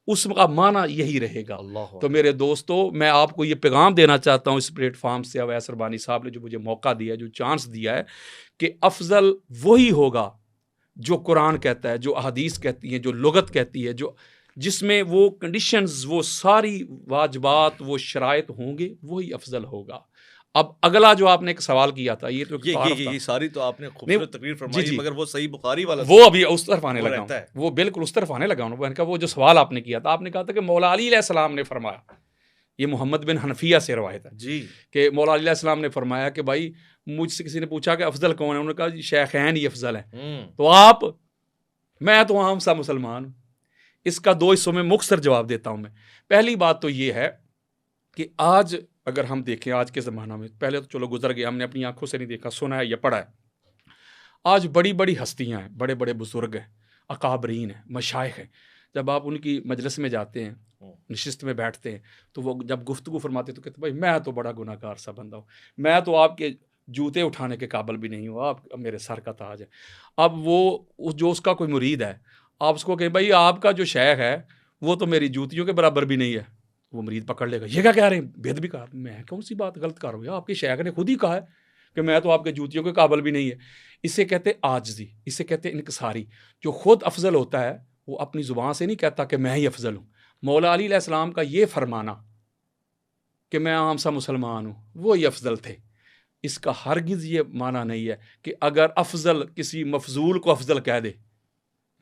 اس کا معنی یہی رہے گا. تو میرے دوستو, میں آپ کو یہ پیغام دینا چاہتا ہوں اس پلیٹ فارم سے, اویس ربانی صاحب نے جو مجھے موقع دیا ہے, جو چانس دیا ہے, کہ افضل وہی ہوگا جو قرآن کہتا ہے, جو احادیث کہتی ہیں, جو لغت کہتی ہے, جس میں وہ کنڈیشنز, وہ ساری واجبات, وہ شرائط ہوں گے, وہی افضل ہوگا. اب اگلا جو آپ نے ایک سوال کیا تھا, یہ تو یہ ساری تو آپ نے خوبصورت تقریر فرمائی, مگر وہ صحیح بخاری والا وہ ابھی اس طرف آنے لگا ہوں, وہ بالکل اس طرف آنے لگا ہوں. میں نے کہا وہ جو سوال آپ نے کیا تھا, آپ نے کہا تھا کہ مولا علی علیہ السلام نے فرمایا, یہ محمد بن حنفیہ سے روایت ہے جی, کہ مولا علی علیہ السلام نے فرمایا کہ بھائی مجھ سے کسی نے پوچھا کہ افضل کون ہے, انہوں نے کہا شیخین ہی افضل ہیں. تو میں تو عام سا مسلمان ہوں, اس کا 2 حصوں میں مختصر جواب دیتا ہوں میں. پہلی بات تو یہ ہے کہ آج اگر ہم دیکھیں آج کے زمانہ میں، پہلے تو چلو گزر گیا، ہم نے اپنی آنکھوں سے نہیں دیکھا، سنا ہے یا پڑھا ہے. آج بڑی بڑی ہستیاں ہیں، بڑے بڑے بزرگ ہیں، اکابرین ہیں، مشائخ ہیں. جب آپ ان کی مجلس میں جاتے ہیں، نشست میں بیٹھتے ہیں، تو وہ جب گفتگو فرماتے تو کہتے بھائی میں تو بڑا گناہ گار سا بندہ ہوں، میں تو آپ کے جوتے اٹھانے کے قابل بھی نہیں ہوں، آپ میرے سر کا تاج ہے. اب وہ جو اس کا کوئی مرید ہے، آپ اس کو کہیں بھائی آپ کا جو شیخ ہے وہ تو میری جوتیوں کے برابر بھی نہیں ہے، وہ مرید پکڑ لے گا، یہ کیا کہہ رہے ہیں، بید بھی کہا. میں کون سی بات غلط کر رہا ہوں، آپ کے شیخ نے خود ہی کہا ہے کہ میں تو آپ کے جوتیوں کے قابل بھی نہیں ہے. اسے کہتے عاجزی، اسے کہتے انکساری. جو خود افضل ہوتا ہے وہ اپنی زبان سے نہیں کہتا کہ میں ہی افضل ہوں. مولا علی علیہ السلام کا یہ فرمانا کہ میں عام سا مسلمان ہوں، وہی افضل تھے. اس کا ہرگز یہ معنی نہیں ہے کہ اگر افضل کسی مفضول کو افضل کہہ دے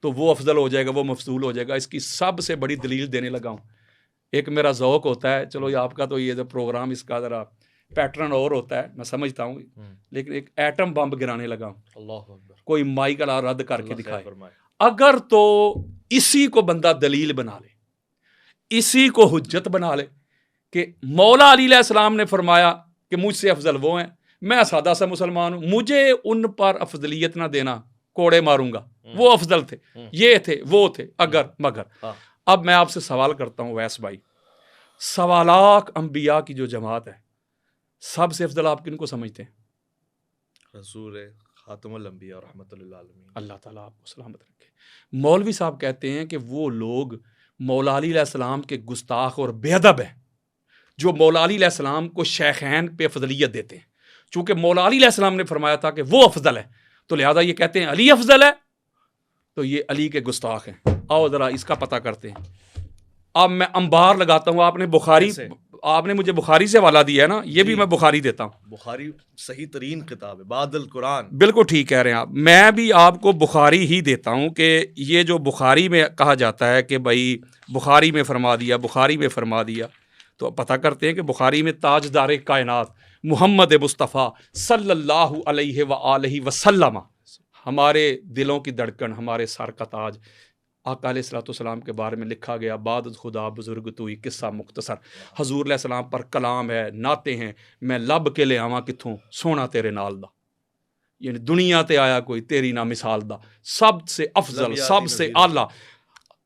تو وہ افضل ہو جائے گا، وہ مفضول ہو جائے گا. اس کی سب سے بڑی دلیل دینے لگا ہوں. ایک میرا ذوق ہوتا ہے، چلو یہ آپ کا تو یہ جو پروگرام اس کا ذرا پیٹرن اور ہوتا ہے، میں سمجھتا ہوں، لیکن ایک ایٹم بم گرانے لگا ہوں. اللہ اکبر. کوئی مائک کا رد کر کے اللہ دکھائے. خیر فرمائے. اگر تو اسی کو بندہ دلیل بنا لے، اسی کو حجت بنا لے کہ مولا علی علیہ السلام نے فرمایا کہ مجھ سے افضل وہ ہیں، میں سادہ سا مسلمان ہوں، مجھے ان پر افضلیت نہ دینا، کوڑے ماروں گا، وہ افضل تھے، یہ تھے، وہ تھے، اگر مگر. اب میں آپ سے سوال کرتا ہوں ویس بھائی، 1.25 انبیاء کی جو جماعت ہے، سب سے افضل آپ کن کو سمجھتے ہیں؟ رسول خاتم الانبیاء رحمۃ اللہ علیہ. اللہ تعالیٰ آپ کو سلامت رکھے. مولوی صاحب کہتے ہیں کہ وہ لوگ مولا علی علیہ السلام کے گستاخ اور بے ادب ہیں جو مولا علی علیہ السلام کو شیخین پہ افضلیت دیتے ہیں. چونکہ مولا علی علیہ السلام نے فرمایا تھا کہ وہ افضل ہے، تو لہذا یہ کہتے ہیں علی افضل ہے، تو یہ علی کے گستاخ ہیں. آؤ ذرا اس کا پتہ کرتے ہیں. اب میں انبار لگاتا ہوں، آپ نے مجھے بخاری سے حوالہ دیا ہے نا، یہ بھی میں بخاری دیتا ہوں. بخاری صحیح ترین کتاب ہے بعد القرآن. بالکل ٹھیک کہہ رہے ہیں آپ. میں بھی آپ کو بخاری ہی دیتا ہوں کہ یہ جو بخاری میں کہا جاتا ہے کہ بھائی بخاری میں فرما دیا، بخاری میں فرما دیا، تو پتہ کرتے ہیں کہ بخاری میں تاجدار کائنات محمد مصطفیٰ صلی اللہ علیہ وآلہ وسلم، ہمارے دلوں کی دھڑکن، ہمارے سر کا تاج، آقا علیہ الصلوۃ والسلام کے بارے میں لکھا گیا. بعد خدا بزرگ توئی، قصہ مختصر. حضور علیہ السلام پر کلام ہے، نعتیں ہیں. میں لب کے لے آواں کتھوں، سونا تیرے نال دا، یعنی دنیا تے آیا کوئی تیری نہ مثال دا. سب سے افضل، سب سے اعلیٰ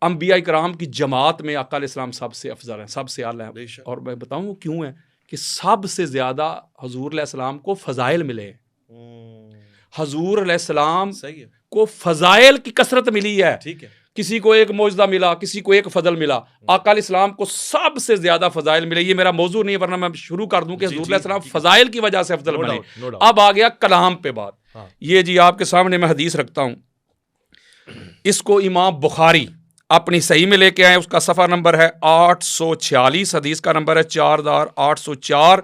انبیاء کرام کی جماعت میں آقا علیہ السلام سب سے افضل ہیں، سب سے اعلیٰ ہیں. اور میں بتاؤں وہ کیوں ہے کہ سب سے زیادہ حضور علیہ السلام کو فضائل ملے ہیں. حضور علیہ السلام کو فضائل کی کثرت ملی ہے. ٹھیک ہے، کسی کو ایک معجزہ ملا، کسی کو ایک فضل ملا. آقا علیہ السلام کو سب سے زیادہ فضائل ملے. یہ میرا موضوع نہیں ہے، ورنہ میں شروع کر دوں کہ حضور علیہ السلام فضائل کی وجہ سے افضل بنے. اب آ گیا کلام پہ بات. یہ جی آپ کے سامنے میں حدیث رکھتا ہوں، اس کو امام بخاری اپنی صحیح میں لے کے آئے. اس کا صفحہ نمبر ہے 846، حدیث کا نمبر ہے 4804،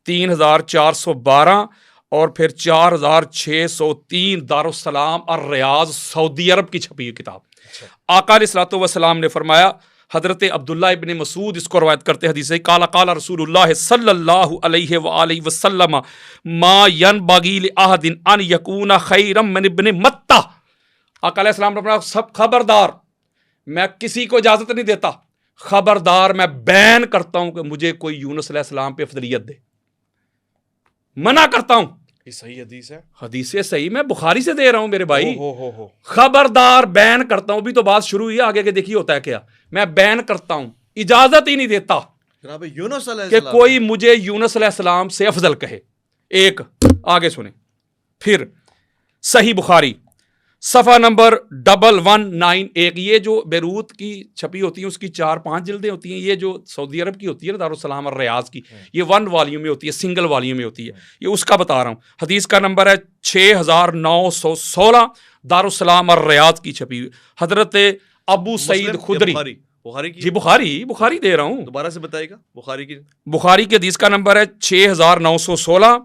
3412 اور پھر 4603. دارالسلام الریاض سعودی عرب کی چھپی ہوئی کتاب. آقا علیہ الصلوۃ والسلام نے فرمایا، حضرت عبداللہ ابن مسعود اس کو روایت کرتے حدیث ہے، قال قال رسول اللہ صلی اللہ علیہ وآلہ وسلم ما ینبغی لأحد ان یکون خیرا من ابن متہ. آقا علیہ السلام نے فرمایا سب خبردار، میں کسی کو اجازت نہیں دیتا، خبردار میں بین کرتا ہوں کہ مجھے کوئی یونس علیہ السلام پہ افضلیت دے، منع کرتا ہوں. یہ صحیح حدیث ہے، حدیث صحیح میں بخاری سے دے رہا ہوں میرے بھائی. خبردار بین کرتا ہوں. بھی تو بات شروع ہوئی ہے، آگے کے دیکھیے ہوتا ہے کیا. میں بین کرتا ہوں، اجازت ہی نہیں دیتا جناب یونس علیہ کہ السلام کوئی مجھے یونس علیہ السلام سے افضل کہے. ایک آگے سنیں. پھر صحیح بخاری صفحہ نمبر 1191. یہ جو بیروت کی چھپی ہوتی ہیں اس کی 4-5 جلدیں ہوتی ہیں. یہ جو سعودی عرب کی ہوتی ہے دارالسلام الریاض کی، یہ 1 والیوم میں ہوتی ہے، سنگل والیوم میں ہوتی ہے. یہ اس کا بتا رہا ہوں. حدیث کا نمبر ہے 6916، دارالسلام الریاض کی چھپی ہوئی. حضرت ابو سعید خدری، جی بخاری دے رہا ہوں، دوبارہ سے بتائے گا. بخاری کی حدیث کا نمبر ہے 6916،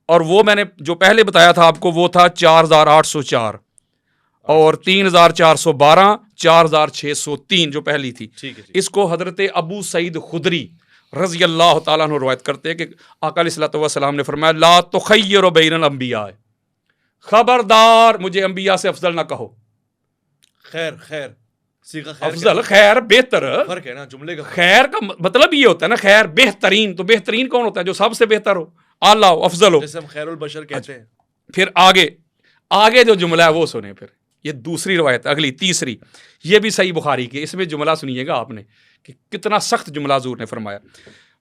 اور وہ میں نے جو پہلے بتایا تھا آپ کو وہ تھا 4804 اور 3412، 4603 جو پہلی تھی. اس کو حضرت ابو سعید خدری رضی اللہ تعالیٰ عنہ روایت کرتے ہیں کہ آقا علیہ الصلوۃ والسلام نے فرمایا لا تخیر بین الانبیاء، خبردار مجھے انبیاء سے افضل نہ کہو. خیر صیغہ خیر افضل، خیر، بہتر. فرق ہے نا جملے کا. خیر کا مطلب یہ ہوتا ہے نا، خیر بہترین. تو بہترین کون ہوتا ہے؟ جو سب سے بہتر ہو، اعلیٰ ہو، افضل ہو. جیسے ہم خیر البشر کہتے ہیں. پھر آگے جو جملہ ہے وہ سنیں. پھر یہ دوسری روایت، اگلی تیسری، یہ بھی صحیح بخاری کی. اس میں جملہ سنیے گا آپ نے کہ کتنا سخت جملہ حضور نے فرمایا.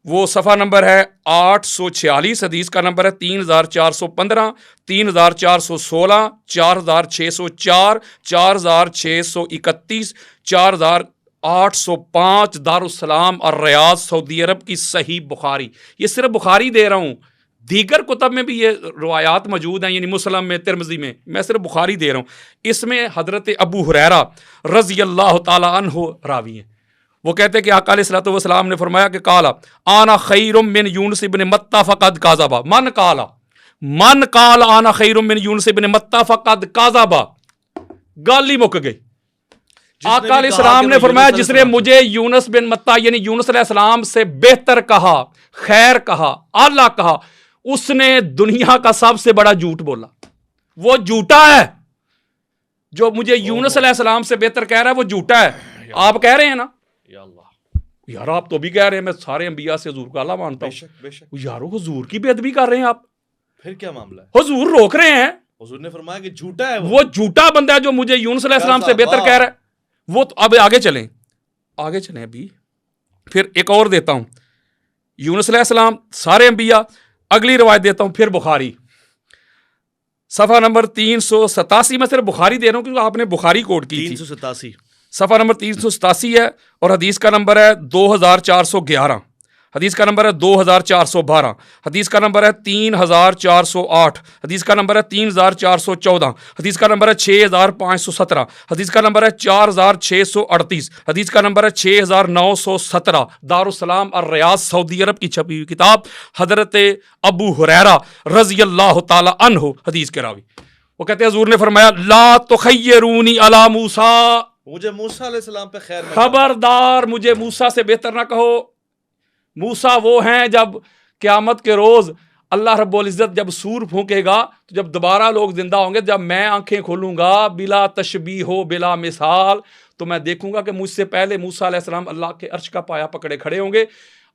وہ صفحہ نمبر ہے 846، حدیث کا نمبر ہے 3415، 3416، 4604، 4631، 4805. دارالسلام اور ریاض، سعودی عرب کی صحیح بخاری. یہ صرف بخاری دے رہا ہوں، دیگر کتب میں بھی یہ روایات موجود ہیں، یعنی مسلم میں، ترمذی میں. میں صرف بخاری دے رہا ہوں. اس میں حضرت ابو ہریرہ رضی اللہ تعالی عنہ راوی ہیں. وہ کہتے ہیں کہ آقا علیہ الصلوۃ والسلام نے فرمایا کہ قال انا خیر من یونس بن متی فقد کذب. من قال انا خیر من یونس بن متی فقد کذب. گال ہی مک گئی. آقا علیہ السلام نے فرمایا جس نے مجھے یونس بن متی یعنی یونس علیہ السلام سے بہتر کہا، خیر کہا، اعلیٰ کہا، اس نے دنیا کا سب سے بڑا جھوٹ بولا. وہ جھوٹا ہے. جو مجھے یونس علیہ السلام سے بہتر کہہ رہا ہے وہ جھوٹا ہے. آپ کہہ رہے ہیں نا یا اللہ، یار آپ تو بھی کہہ رہے ہیں میں سارے انبیاء سے حضور کو اعلیٰ مانتا ہوں. بے شک. یارو حضور کی بے ادبی کر رہے ہیں آپ. پھر کیا معاملہ ہے؟ حضور روک رہے ہیں. حضور نے فرمایا کہ جھوٹا ہے وہ جھوٹا بندہ ہے جو مجھے یونس علیہ السلام سے بہتر کہہ رہا ہے. وہ تو اب آگے چلیں ابھی. پھر ایک اور دیتا ہوں، یونس علیہ السلام، سارے انبیاء. اگلی روایت دیتا ہوں پھر بخاری، صفحہ نمبر 387. میں صرف بخاری دے رہا ہوں کیونکہ آپ نے بخاری کوٹ کی تھی. 387 صفحہ نمبر 387 ہے اور حدیث کا نمبر ہے 2411، حدیث کا نمبر ہے 2412، حدیث کا نمبر ہے 3408، حدیث کا نمبر ہے 3414، حدیث کا نمبر ہے 6517، حدیث کا نمبر ہے 4638، حدیث کا نمبر ہے 6917. دارالسلام الریاض، سعودی عرب کی چھپی ہوئی کتاب. حضرت ابو ہریرہ رضی اللہ تعالی عنہ حدیث کے راوی. وہ کہتے ہیں حضور نے فرمایا لا تخیرونی علی موسیٰ. مجھے موسیٰ علیہ السلام پہ خیر میں خبردار مجھے موسیٰ سے بہتر نہ کہو. موسیٰ وہ ہیں جب قیامت کے روز اللہ رب العزت جب سور پھونکے گا تو جب دوبارہ لوگ زندہ ہوں گے، جب میں آنکھیں کھولوں گا بلا تشبیہ ہو بلا مثال، تو میں دیکھوں گا کہ مجھ سے پہلے موسیٰ علیہ السلام اللہ کے عرش کا پایا پکڑے کھڑے ہوں گے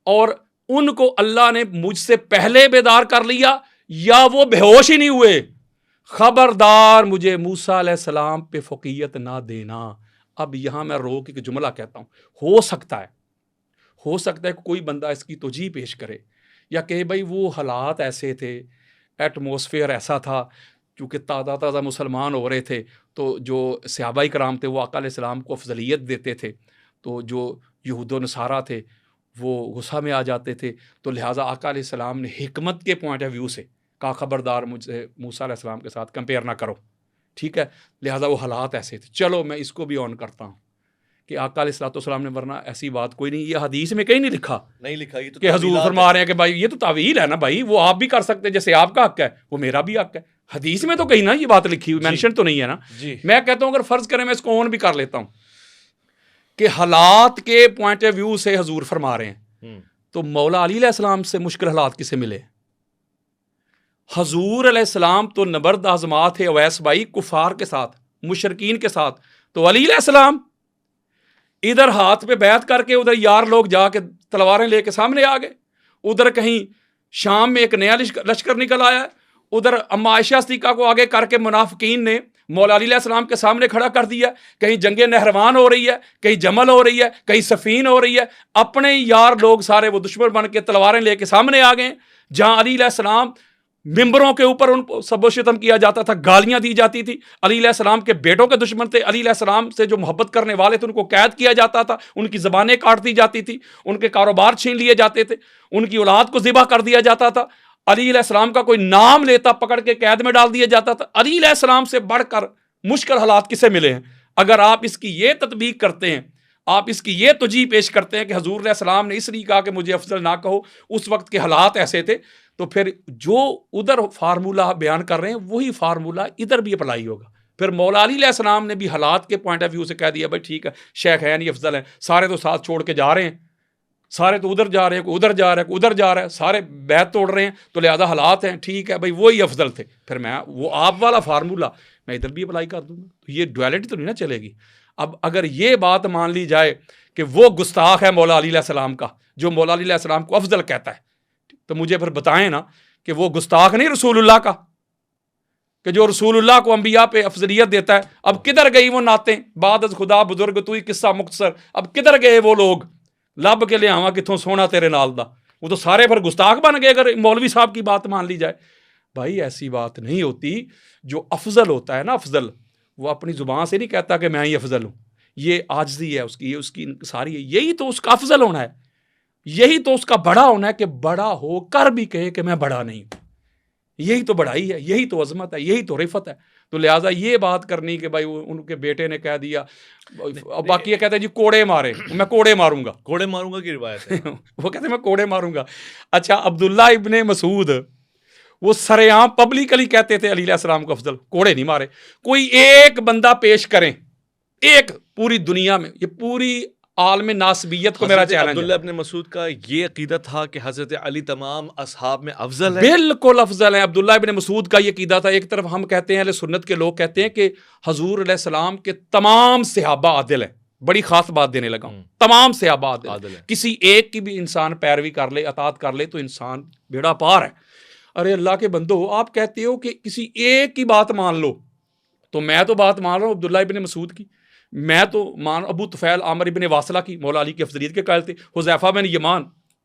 اور ان کو اللہ نے مجھ سے پہلے بیدار کر لیا یا وہ بے ہوش ہی نہیں ہوئے. خبردار مجھے موسیٰ علیہ السلام پہ فوقیت نہ دینا. اب یہاں میں روک ایک جملہ کہتا ہوں. ہو سکتا ہے کہ کوئی بندہ اس کی توجیہ پیش کرے یا کہ بھائی وہ حالات ایسے تھے، ایٹماسفیئر ایسا تھا، کیونکہ تازہ مسلمان ہو رہے تھے تو جو صحابہ کرام تھے وہ آقا علیہ السلام کو افضلیت دیتے تھے، تو جو یہود و نصارہ تھے وہ غصہ میں آ جاتے تھے، تو لہٰذا آقا علیہ السلام نے حکمت کے پوائنٹ آف ویو سے کہا خبردار مجھ سے موسیٰ علیہ السلام کے ساتھ کمپیئر نہ کرو. ٹھیک ہے، لہٰذا وہ حالات ایسے تھے. چلو میں اس کو بھی آن کرتا ہوں کہ آقا علیہ السلام نے، ورنہ ایسی بات کوئی نہیں، یہ حدیث میں کہیں نہیں لکھا یہ تو کہ حضور فرما رہے ہیں کہ بھائی یہ تو تعویل ہے نا بھائی، وہ آپ بھی کر سکتے ہیں، جیسے آپ کا حق ہے وہ میرا بھی حق ہے. حدیث میں تو کہیں نا یہ بات لکھی ہوئی، مینشن تو نہیں ہے نا. میں کہتا ہوں اگر فرض کریں میں اس کو آن بھی کر لیتا ہوں کہ حالات کے پوائنٹ آف ویو سے حضور فرما رہے ہیں، تو مولا علی علیہ السلام سے مشکل حالات کسے ملے؟ حضور علیہ السلام تو نبرد آزمات ہے اویس بھائی کفار کے ساتھ، مشرکین کے ساتھ، تو علی علیہ السلام ادھر ہاتھ پہ بیعت کر کے ادھر یار لوگ جا کے تلواریں لے کے سامنے آ گئے، ادھر کہیں شام میں ایک نیا لشکر نکل آیا ہے، ادھر اما عائشہ صدیقہ کو آگے کر کے منافقین نے مولا علی علیہ السلام کے سامنے کھڑا کر دیا. کہیں جنگ نہروان ہو رہی ہے، کہیں جمل ہو رہی ہے، کہیں صفین ہو رہی ہے، اپنے یار لوگ سارے وہ دشمن بن کے تلواریں لے کے سامنے آ گئے. جہاں علی علیہ السلام ممبروں کے اوپر ان کو سب و شتم کیا جاتا تھا، گالیاں دی جاتی تھی، علی علیہ السلام کے بیٹوں کے دشمن تھے، علی علیہ السلام سے جو محبت کرنے والے تھے ان کو قید کیا جاتا تھا، ان کی زبانیں کاٹ دی جاتی تھی، ان کے کاروبار چھین لیے جاتے تھے، ان کی اولاد کو ذبح کر دیا جاتا تھا. علی علیہ السلام کا کوئی نام لیتا پکڑ کے قید میں ڈال دیا جاتا تھا. علی علیہ السلام سے بڑھ کر مشکل حالات کسے ملے ہیں؟ اگر آپ اس کی یہ تطبیق کرتے ہیں، آپ اس کی یہ توجیہ پیش کرتے ہیں کہ حضور علیہ السلام نے اس لیے کہا کہ مجھے افضل نہ کہو، اس وقت کے حالات ایسے تھے، تو پھر جو ادھر فارمولہ بیان کر رہے ہیں وہی فارمولہ ادھر بھی اپلائی ہوگا. پھر مولا علی علیہ السلام نے بھی حالات کے پوائنٹ آف ویو سے کہہ دیا بھائی ٹھیک ہے شیخ ہے نہیں افضل ہیں، سارے تو ساتھ چھوڑ کے جا رہے ہیں، سارے تو ادھر جا رہے ہیں، کوئی ادھر جا رہا ہے، کوئی ادھر جا رہا ہے، سارے بیعت توڑ رہے ہیں، تو لہذا حالات ہیں، ٹھیک ہے بھائی وہی افضل تھے. پھر میں وہ آپ والا فارمولہ میں ادھر بھی اپلائی کر دوں گا. تو یہ ڈویلٹی تو نہیں نا چلے گی. اب اگر یہ بات مان لی جائے کہ وہ گستاخ ہے مولا علی علیہ السلام کا جو مولا علی علیہ السلام کو افضل کہتا ہے، تو مجھے پھر بتائیں نا کہ وہ گستاخ نہیں رسول اللہ کا، کہ جو رسول اللہ کو انبیاء پہ افضلیت دیتا ہے؟ اب کدھر گئی وہ نعتیں، بعد از خدا بزرگ تو ہی قصہ مختصر، اب کدھر گئے وہ لوگ؟ لب کے لے آواں کتھوں سونا تیرے نال دا، وہ تو سارے پھر گستاخ بن گئے اگر مولوی صاحب کی بات مان لی جائے۔ بھائی ایسی بات نہیں ہوتی، جو افضل ہوتا ہے نا افضل، وہ اپنی زبان سے نہیں کہتا کہ میں ہی افضل ہوں، یہ عاجزی ہے اس کی، یہ اس کی انکساری ہے، یہی تو اس کا افضل ہونا ہے، یہی تو اس کا بڑا ہونا ہے کہ بڑا ہو کر بھی کہے کہ میں بڑا نہیں ہوں، یہی تو بڑائی ہے، یہی تو عظمت ہے، یہی تو رفت ہے۔ تو لہٰذا یہ بات کرنی کہ بھائی ان کے بیٹے نے کہہ دیا، باقی یہ کہتے ہیں جی کوڑے مارے، میں کوڑے ماروں گا، کوڑے ماروں گا کی روایت ہے۔ وہ کہتے ہیں میں کوڑے ماروں گا۔ اچھا عبداللہ ابن مسعود وہ سر عام پبلکلی کہتے تھے علی علیہ السلام کو افضل، کوڑے نہیں مارے۔ کوئی ایک بندہ پیش کریں، ایک پوری دنیا میں، یہ پوری عالم ناسبیت کو میرا چیلنج ہے۔ عبداللہ ابن مسعود کا یہ عقیدہ تھا کہ حضرت علی تمام اصحاب میں افضل ہے، بالکل افضل ہے۔ عبداللہ ابن مسعود کا یہ عقیدہ تھا۔ ایک طرف ہم کہتے ہیں، اہل سنت کے لوگ کہتے ہیں کہ حضور علیہ السلام کے تمام صحابہ عادل ہیں، بڑی خاص بات دینے لگا ہوں، تمام صحابہ عادل ہیں، کسی ایک کی بھی انسان پیروی کر لے، اطاعت کر لے تو انسان بیڑا پار ہے۔ ارے اللہ کے بندو، آپ کہتے ہو کہ کسی ایک کی بات مان لو، تو میں تو بات مان رہا ہوں عبداللہ ابن مسعود کی، میں تو مان ابو طفیل عامر ابن واصلہ کی، مولا علی کی افضلیت کے قائل تھے، حذیفہ بن یمان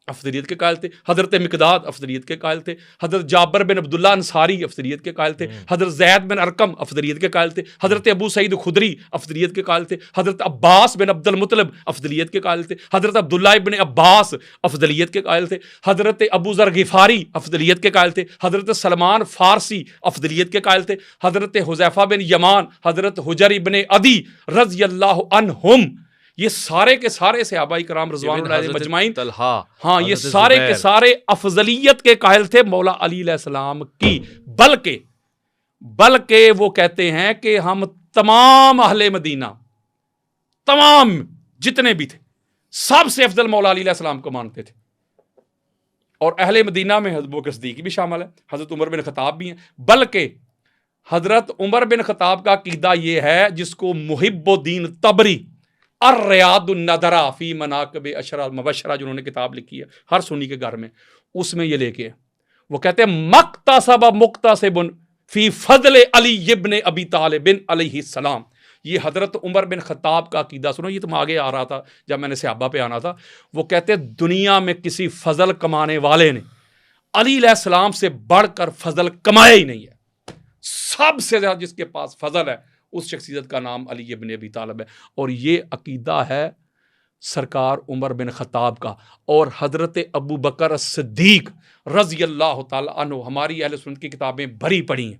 افضلیت کے قائل تھے، حضرت مقداد افضلیت کے قائل تھے، حضرت جابر بن عبداللہ انصاری افضلیت کے قائل تھے، حضرت زید بن ارقم افضلیت کے قائل تھے، حضرت ابو سعید خدری افضلیت کے قائل تھے، حضرت عباس بن عبد المطلب افضلیت کے قائل تھے، حضرت عبداللہ ابن عباس افضلیت کے قائل تھے، حضرت ابو ذر غفاری افضلیت کے قائل تھے، حضرت سلمان فارسی افضلیت کے قائل تھے، حضرت حذیفہ بن یمان، حضرت حجر ابن عدی رضی اللہ عنہم، یہ سارے کے سارے صحابہ کرام رضوان اللہ علیہم مجمعین، ہاں یہ سارے کے سارے افضلیت کے قائل تھے مولا علی علیہ السلام کی، بلکہ وہ کہتے ہیں کہ ہم تمام اہل مدینہ، تمام جتنے بھی تھے، سب سے افضل مولا علی علیہ السلام کو مانتے تھے۔ اور اہل مدینہ میں حضرت ابوبکر صدیق بھی شامل ہے، حضرت عمر بن خطاب بھی ہیں، بلکہ حضرت عمر بن خطاب کا عقیدہ یہ ہے جس کو محب الدین طبری الریاض الندرہ فی مناقب اشرا المبشرہ جنہوں نے کتاب لکھی ہے ہر سنی کے گھر میں، اس میں یہ لے کے وہ کہتے ہیں مقتصب مقتصب فی فضل علی ابن ابی طالب علیہ السلام۔ یہ حضرت عمر بن خطاب کا عقیدہ سنو، یہ تم آگے آ رہا تھا جب میں نے صحابہ پہ آنا تھا، وہ کہتے ہیں دنیا میں کسی فضل کمانے والے نے علی علیہ السلام سے بڑھ کر فضل کمایا ہی نہیں ہے، سب سے زیادہ جس کے پاس فضل ہے اس شخصیت کا نام علی ابن ابی طالب ہے، اور یہ عقیدہ ہے سرکار عمر بن خطاب کا۔ اور حضرت ابو بکر صدیق رضی اللہ تعالی عنہ، ہماری اہل سنت کی کتابیں بھری پڑی ہیں،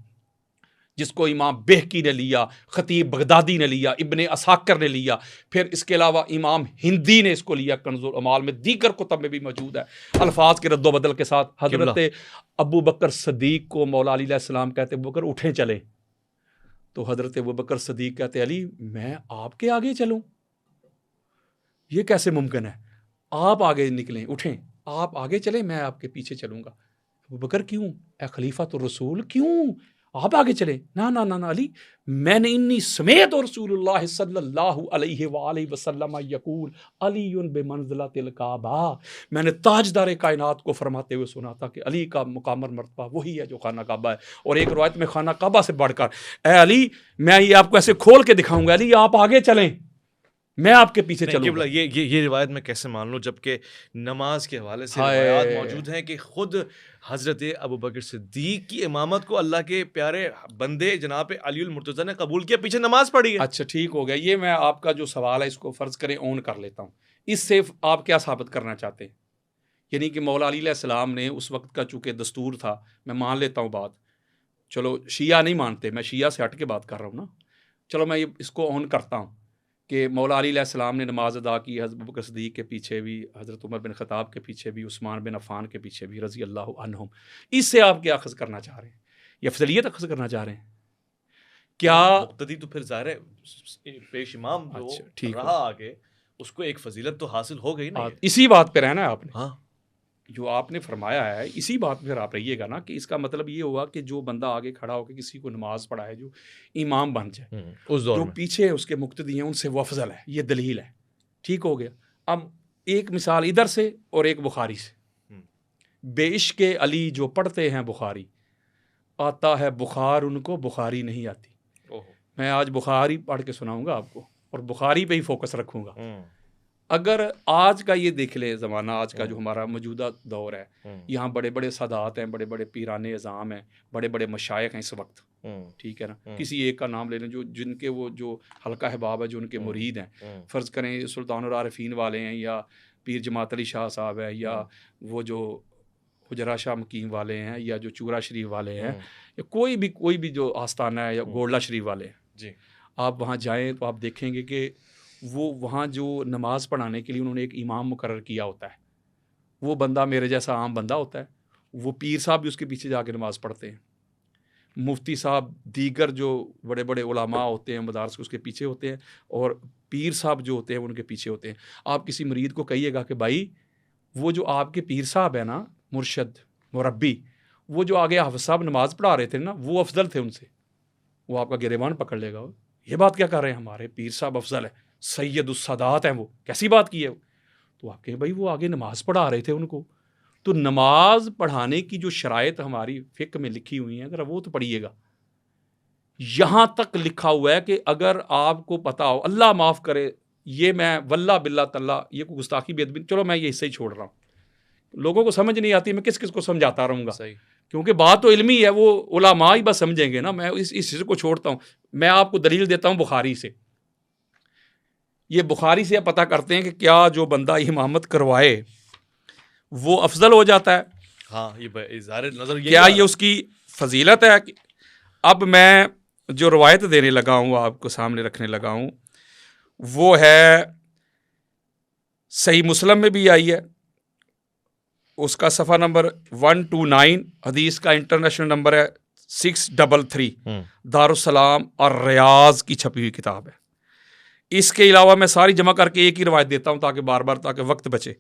جس کو امام بہقی نے لیا، خطیب بغدادی نے لیا، ابن عساکر نے لیا، پھر اس کے علاوہ امام ہندی نے اس کو لیا کنز العمال میں، دیگر کتب میں بھی موجود ہے الفاظ کے رد و بدل کے ساتھ۔ حضرت ابو بکر صدیق کو مولا علی علیہ السلام کہتے ابو بکر اٹھیں چلیں، تو حضرت ابو بکر صدیق کہتے علی میں آپ کے آگے چلوں، یہ کیسے ممکن ہے؟ آپ آگے نکلیں، اٹھیں، آپ آگے چلیں، میں آپ کے پیچھے چلوں گا۔ ابو بکر کیوں؟ اے خلیفۃ الرسول کیوں آپ آگے چلیں؟ نا علی، میں نے انی سمیت رسول اللہ صلی اللہ علیہ وآلہ وسلم یقول علی بمنزلۃ الکعبہ، میں نے تاجدار کائنات کو فرماتے ہوئے سنا تھا کہ علی کا مقام اور مرتبہ وہی ہے جو خانہ کعبہ ہے، اور ایک روایت میں خانہ کعبہ سے بڑھ کر، اے علی میں یہ آپ کو ایسے کھول کے دکھاؤں گا، علی آپ آگے چلیں میں آپ کے پیچھے چلوں گا۔ یہ روایت میں کیسے مان لوں جبکہ نماز کے حوالے سے روایات موجود ہیں کہ خود حضرت ابوبکر صدیق کی امامت کو اللہ کے پیارے بندے جناب علی المرتضیٰ نے قبول کیا، پیچھے نماز پڑھی ہے۔ اچھا ٹھیک ہو گیا، یہ میں آپ کا جو سوال ہے اس کو فرض کریں اون کر لیتا ہوں۔ اس سے آپ کیا ثابت کرنا چاہتے ہیں؟ یعنی کہ مولا علی علیہ السلام نے اس وقت کا چونکہ دستور تھا، میں مان لیتا ہوں بات، چلو شیعہ نہیں مانتے، میں شیعہ سے ہٹ کے بات کر رہا ہوں نا، چلو میں اس کو اون کرتا ہوں کہ مولا علی علیہ السلام نے نماز ادا کی، حضرت ابوبکر صدیق کے پیچھے بھی، حضرت عمر بن خطاب کے پیچھے بھی، عثمان بن عفان کے پیچھے بھی رضی اللہ عنہم۔ اس سے آپ کیا اخذ کرنا چاہ رہے ہیں؟ یہ افضلیت اخذ کرنا چاہ رہے ہیں کیا؟ مقتدی تو پھر ظاہر ہے پیش امام جو ٹھیک رہا آگے، اس کو ایک فضیلت تو حاصل ہو گئی نا۔ اسی بات پہ رہنا ہے آپ نے۔ ہاں جو آپ نے فرمایا ہے اسی بات پہ آپ رہیے گا نا کہ اس کا مطلب یہ ہوا کہ جو بندہ آگے کھڑا ہو کے کسی کو نماز پڑھائے جو امام بن جائے، اس دور جو میں پیچھے اس کے مقتدی ہیں ان سے وہ افضل ہے، یہ دلیل ہے. ٹھیک ہو گیا. اب ایک مثال ادھر سے اور ایک بخاری سے. بے عشق علی جو پڑھتے ہیں بخاری، آتا ہے بخار ان کو بخاری نہیں آتی. میں آج بخاری پڑھ کے سناؤں گا آپ کو اور بخاری پہ ہی فوکس رکھوں گا. اگر آج کا یہ دیکھ لے زمانہ، آج کا جو ہمارا موجودہ دور ہے، یہاں بڑے بڑے سادات ہیں، بڑے بڑے پیران اعظام ہیں، بڑے بڑے مشائخ ہیں اس وقت، ٹھیک ہے نا. کسی ایک کا نام لے لیں جن کے وہ جو حلقہ احباب ہے، جو ان کے مرید ہیں، فرض کریں سلطان العارفین والے ہیں، یا پیر جماعت علی شاہ صاحب ہیں، یا وہ جو حجرہ شاہ مقیم والے ہیں، یا جو چورا شریف والے ہیں، یا کوئی بھی جو آستانہ ہے، یا گولڈا شریف والے ہیں. آپ وہاں جائیں تو آپ دیکھیں گے کہ وہ وہاں جو نماز پڑھانے کے لیے انہوں نے ایک امام مقرر کیا ہوتا ہے. وہ بندہ میرے جیسا عام بندہ ہوتا ہے. وہ پیر صاحب بھی اس کے پیچھے جا کے نماز پڑھتے ہیں. مفتی صاحب، دیگر جو بڑے بڑے علماء ہوتے ہیں مدارس کے، اس کے پیچھے ہوتے ہیں، اور پیر صاحب جو ہوتے ہیں ان کے پیچھے ہوتے ہیں. آپ کسی مرید کو کہیے گا کہ بھائی وہ جو آپ کے پیر صاحب ہیں نا، مرشد مربی، وہ جو آگے حافظ صاحب نماز پڑھا رہے تھے نا، وہ افضل تھے ان سے. وہ آپ کا گریبان پکڑ لے گا. یہ بات کیا کر رہے ہیں، ہمارے پیر صاحب افضل ہے، سید السادات ہیں، وہ کیسی بات کی ہے؟ تو آپ کہیں بھائی وہ آگے نماز پڑھا رہے تھے ان کو. تو نماز پڑھانے کی جو شرائط ہماری فقہ میں لکھی ہوئی ہیں، ذرا وہ تو پڑھیے گا. یہاں تک لکھا ہوا ہے کہ اگر آپ کو پتا ہو، اللہ معاف کرے، یہ میں واللہ باللہ تعالیٰ یہ کوئی گستاخی بے ادبی، چلو میں یہ حصہ ہی چھوڑ رہا ہوں، لوگوں کو سمجھ نہیں آتی، میں کس کو سمجھاتا رہوں گا. کیونکہ بات تو علمی ہے، وہ علماء ہی بس سمجھیں گے نا. میں اس حصے کو چھوڑتا ہوں. میں آپ کو دلیل دیتا ہوں بخاری سے. یہ بخاری سے پتہ کرتے ہیں کہ کیا جو بندہ امامت کروائے وہ افضل ہو جاتا ہے. ہاں، یہ اظہار نظر کیا یہ اس کی فضیلت ہے؟ اب میں جو روایت دینے لگا ہوں، آپ کو سامنے رکھنے لگا ہوں، وہ ہے صحیح مسلم میں بھی آئی ہے. اس کا صفحہ نمبر 129، حدیث کا انٹرنیشنل نمبر ہے 633. دارالسلام اور ریاض کی چھپی ہوئی کتاب ہے. اس کے علاوہ میں ساری جمع کر کے ایک ہی روایت دیتا ہوں تاکہ بار بار تاکہ وقت بچے.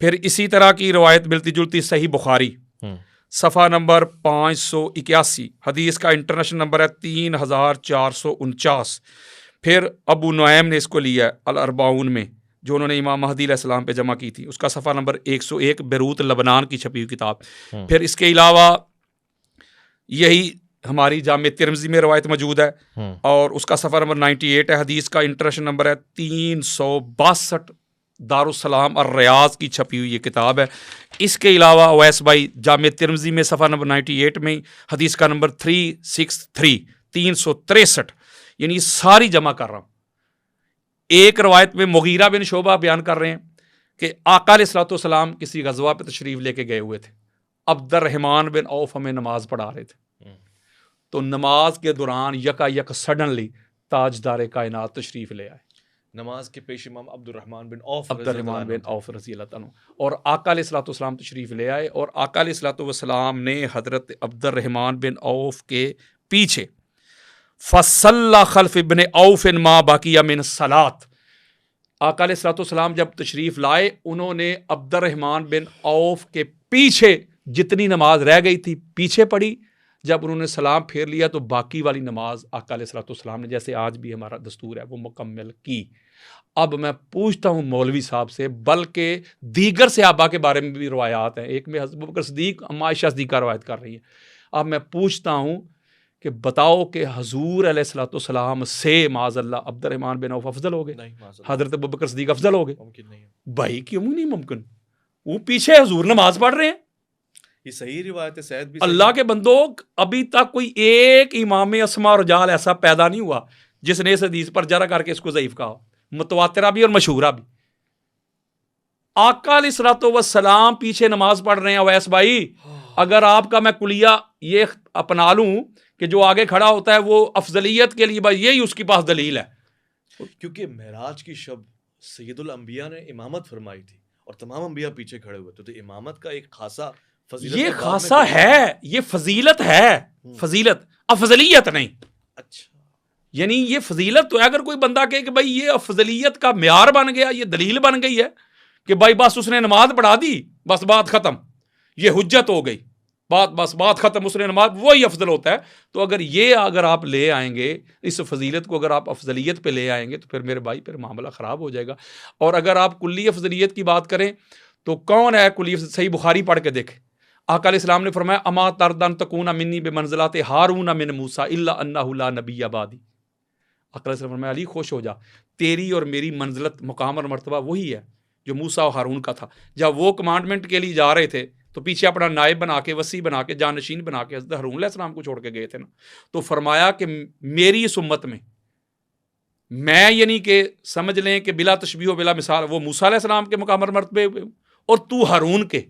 پھر اسی طرح کی روایت ملتی جلتی صحیح بخاری، صفحہ نمبر 581، حدیث کا انٹرنیشنل نمبر ہے 3449. پھر ابو نعیم نے اس کو لیا ہے الاربعون میں، جو انہوں نے امام مہدی علیہ السلام پہ جمع کی تھی. اس کا صفحہ نمبر 101، بیروت لبنان کی چھپی ہوئی کتاب. پھر اس کے علاوہ یہی ہماری جامع ترمذی میں روایت موجود ہے، اور اس کا صفحہ نمبر 98 ہے. حدیث کا انٹرنیشنل نمبر ہے 362. دارالسلام اور ریاض کی چھپی ہوئی یہ کتاب ہے. اس کے علاوہ اویس بھائی جامع ترمذی میں صفحہ نمبر 98 میں حدیث کا نمبر 363، 363. یعنی یہ ساری جمع کر رہا ہوں. ایک روایت میں مغیرہ بن شعبہ بیان کر رہے ہیں کہ آقا علیہ الصلوۃ والسلام کسی غزوہ پہ تشریف لے کے گئے ہوئے تھے. عبد الرحمن بن عوف ہمیں نماز پڑھا رہے تھے. تو نماز کے دوران یک سڈنلی تاجدار کائنات تشریف لے آئے. نماز کے پیش امام عبد الرحمن بن عوف رضی اللہ عنہ، اور آقا علیہ الصلوۃ والسلام تشریف لے آئے. اور آقا علیہ الصلوۃ والسلام نے حضرت عبد الرحمن بن عوف کے پیچھے فصلی خلف ابن عوف ما بقی من الصلاۃ. آقا علیہ الصلوۃ والسلام جب تشریف لائے، انہوں نے عبد الرحمن بن عوف کے پیچھے جتنی نماز رہ گئی تھی پیچھے پڑھی. جب انہوں نے سلام پھیر لیا تو باقی والی نماز آقا علیہ الصلوۃ والسلام نے، جیسے آج بھی ہمارا دستور ہے، وہ مکمل کی. اب میں پوچھتا ہوں مولوی صاحب سے، بلکہ دیگر صحابہ کے بارے میں بھی روایات ہیں. ایک میں حضرت ابوبکر صدیق، اما عائشہ صدیقہ روایت کر رہی ہیں. اب میں پوچھتا ہوں کہ بتاؤ کہ حضور علیہ الصلوۃ والسلام سے معاذ اللہ عبد الرحمن بن عوف افضل ہو گئے؟ حضرت ابوبکر صدیق افضل ہو گئے؟ بھائی کیوں نہیں ممکن؟ وہ پیچھے حضور نماز پڑھ رہے ہیں. یہ صحیح روایت ہے. سعید بھی اللہ کے بندوں، ابھی تک کوئی ایک امام اسماء اور رجال ایسا پیدا نہیں ہوا جس نے اس حدیث پر جرح کر کے اس کو ضعیف کہا. متواترہ بھی اور مشہورہ بھی. آقا علیہ الصلوۃ والسلام پیچھے نماز پڑھ رہے ہیں. اویس بھائی، اگر آپ کا میں کلیہ یہ اپنا لوں کہ جو آگے کھڑا ہوتا ہے وہ افضلیت کے لیے، بھائی یہی اس کے پاس دلیل ہے. کیونکہ معراج کی شب سید الانبیاء نے امامت فرمائی تھی اور تمام انبیاء پیچھے کھڑے ہوئے تھے. تو امامت کا ایک خاصا فضیلت، یہ خاصا ہے، یہ فضیلت ہے، فضیلت، افضلیت نہیں. اچھا، یعنی یہ فضیلت تو ہے. اگر کوئی بندہ کہے کہ بھائی یہ افضلیت کا معیار بن گیا، یہ دلیل بن گئی ہے کہ بھائی بس اس نے نماز پڑھا دی، بس بات ختم. یہ حجت ہو گئی، بات ختم، اس نے نماز وہی افضل ہوتا ہے۔ تو اگر آپ لے آئیں گے اس فضیلت کو، اگر آپ افضلیت پہ لے آئیں گے تو پھر میرے بھائی پھر معاملہ خراب ہو جائے گا۔ اور اگر آپ کلی افضلیت کی بات کریں تو کون ہے کلی صحیح بخاری پڑھ کے دیکھیں، آقا علیہ السلام نے فرمایا اما تردن تکون منی بمنزلات ہارون من موسیٰ الا انہ لا نبی بعدی۔ آقا علیہ السلام نے فرمایا علی خوش ہو جا، تیری اور میری منزلت، مقام اور مرتبہ وہی ہے جو موسیٰ اور ہارون کا تھا۔ جب وہ کمانڈمنٹ کے لیے جا رہے تھے تو پیچھے اپنا نائب بنا کے، وسیع بنا کے، جانشین بنا کے حضرت ہارون علیہ السلام کو چھوڑ کے گئے تھے نا۔ تو فرمایا کہ میری اس امت میں یعنی کہ سمجھ لیں کہ بلا تشبیہ و بلا مثال وہ موسیٰ علیہ السلام کے مقام اور مرتبے اور تو ہارون کے،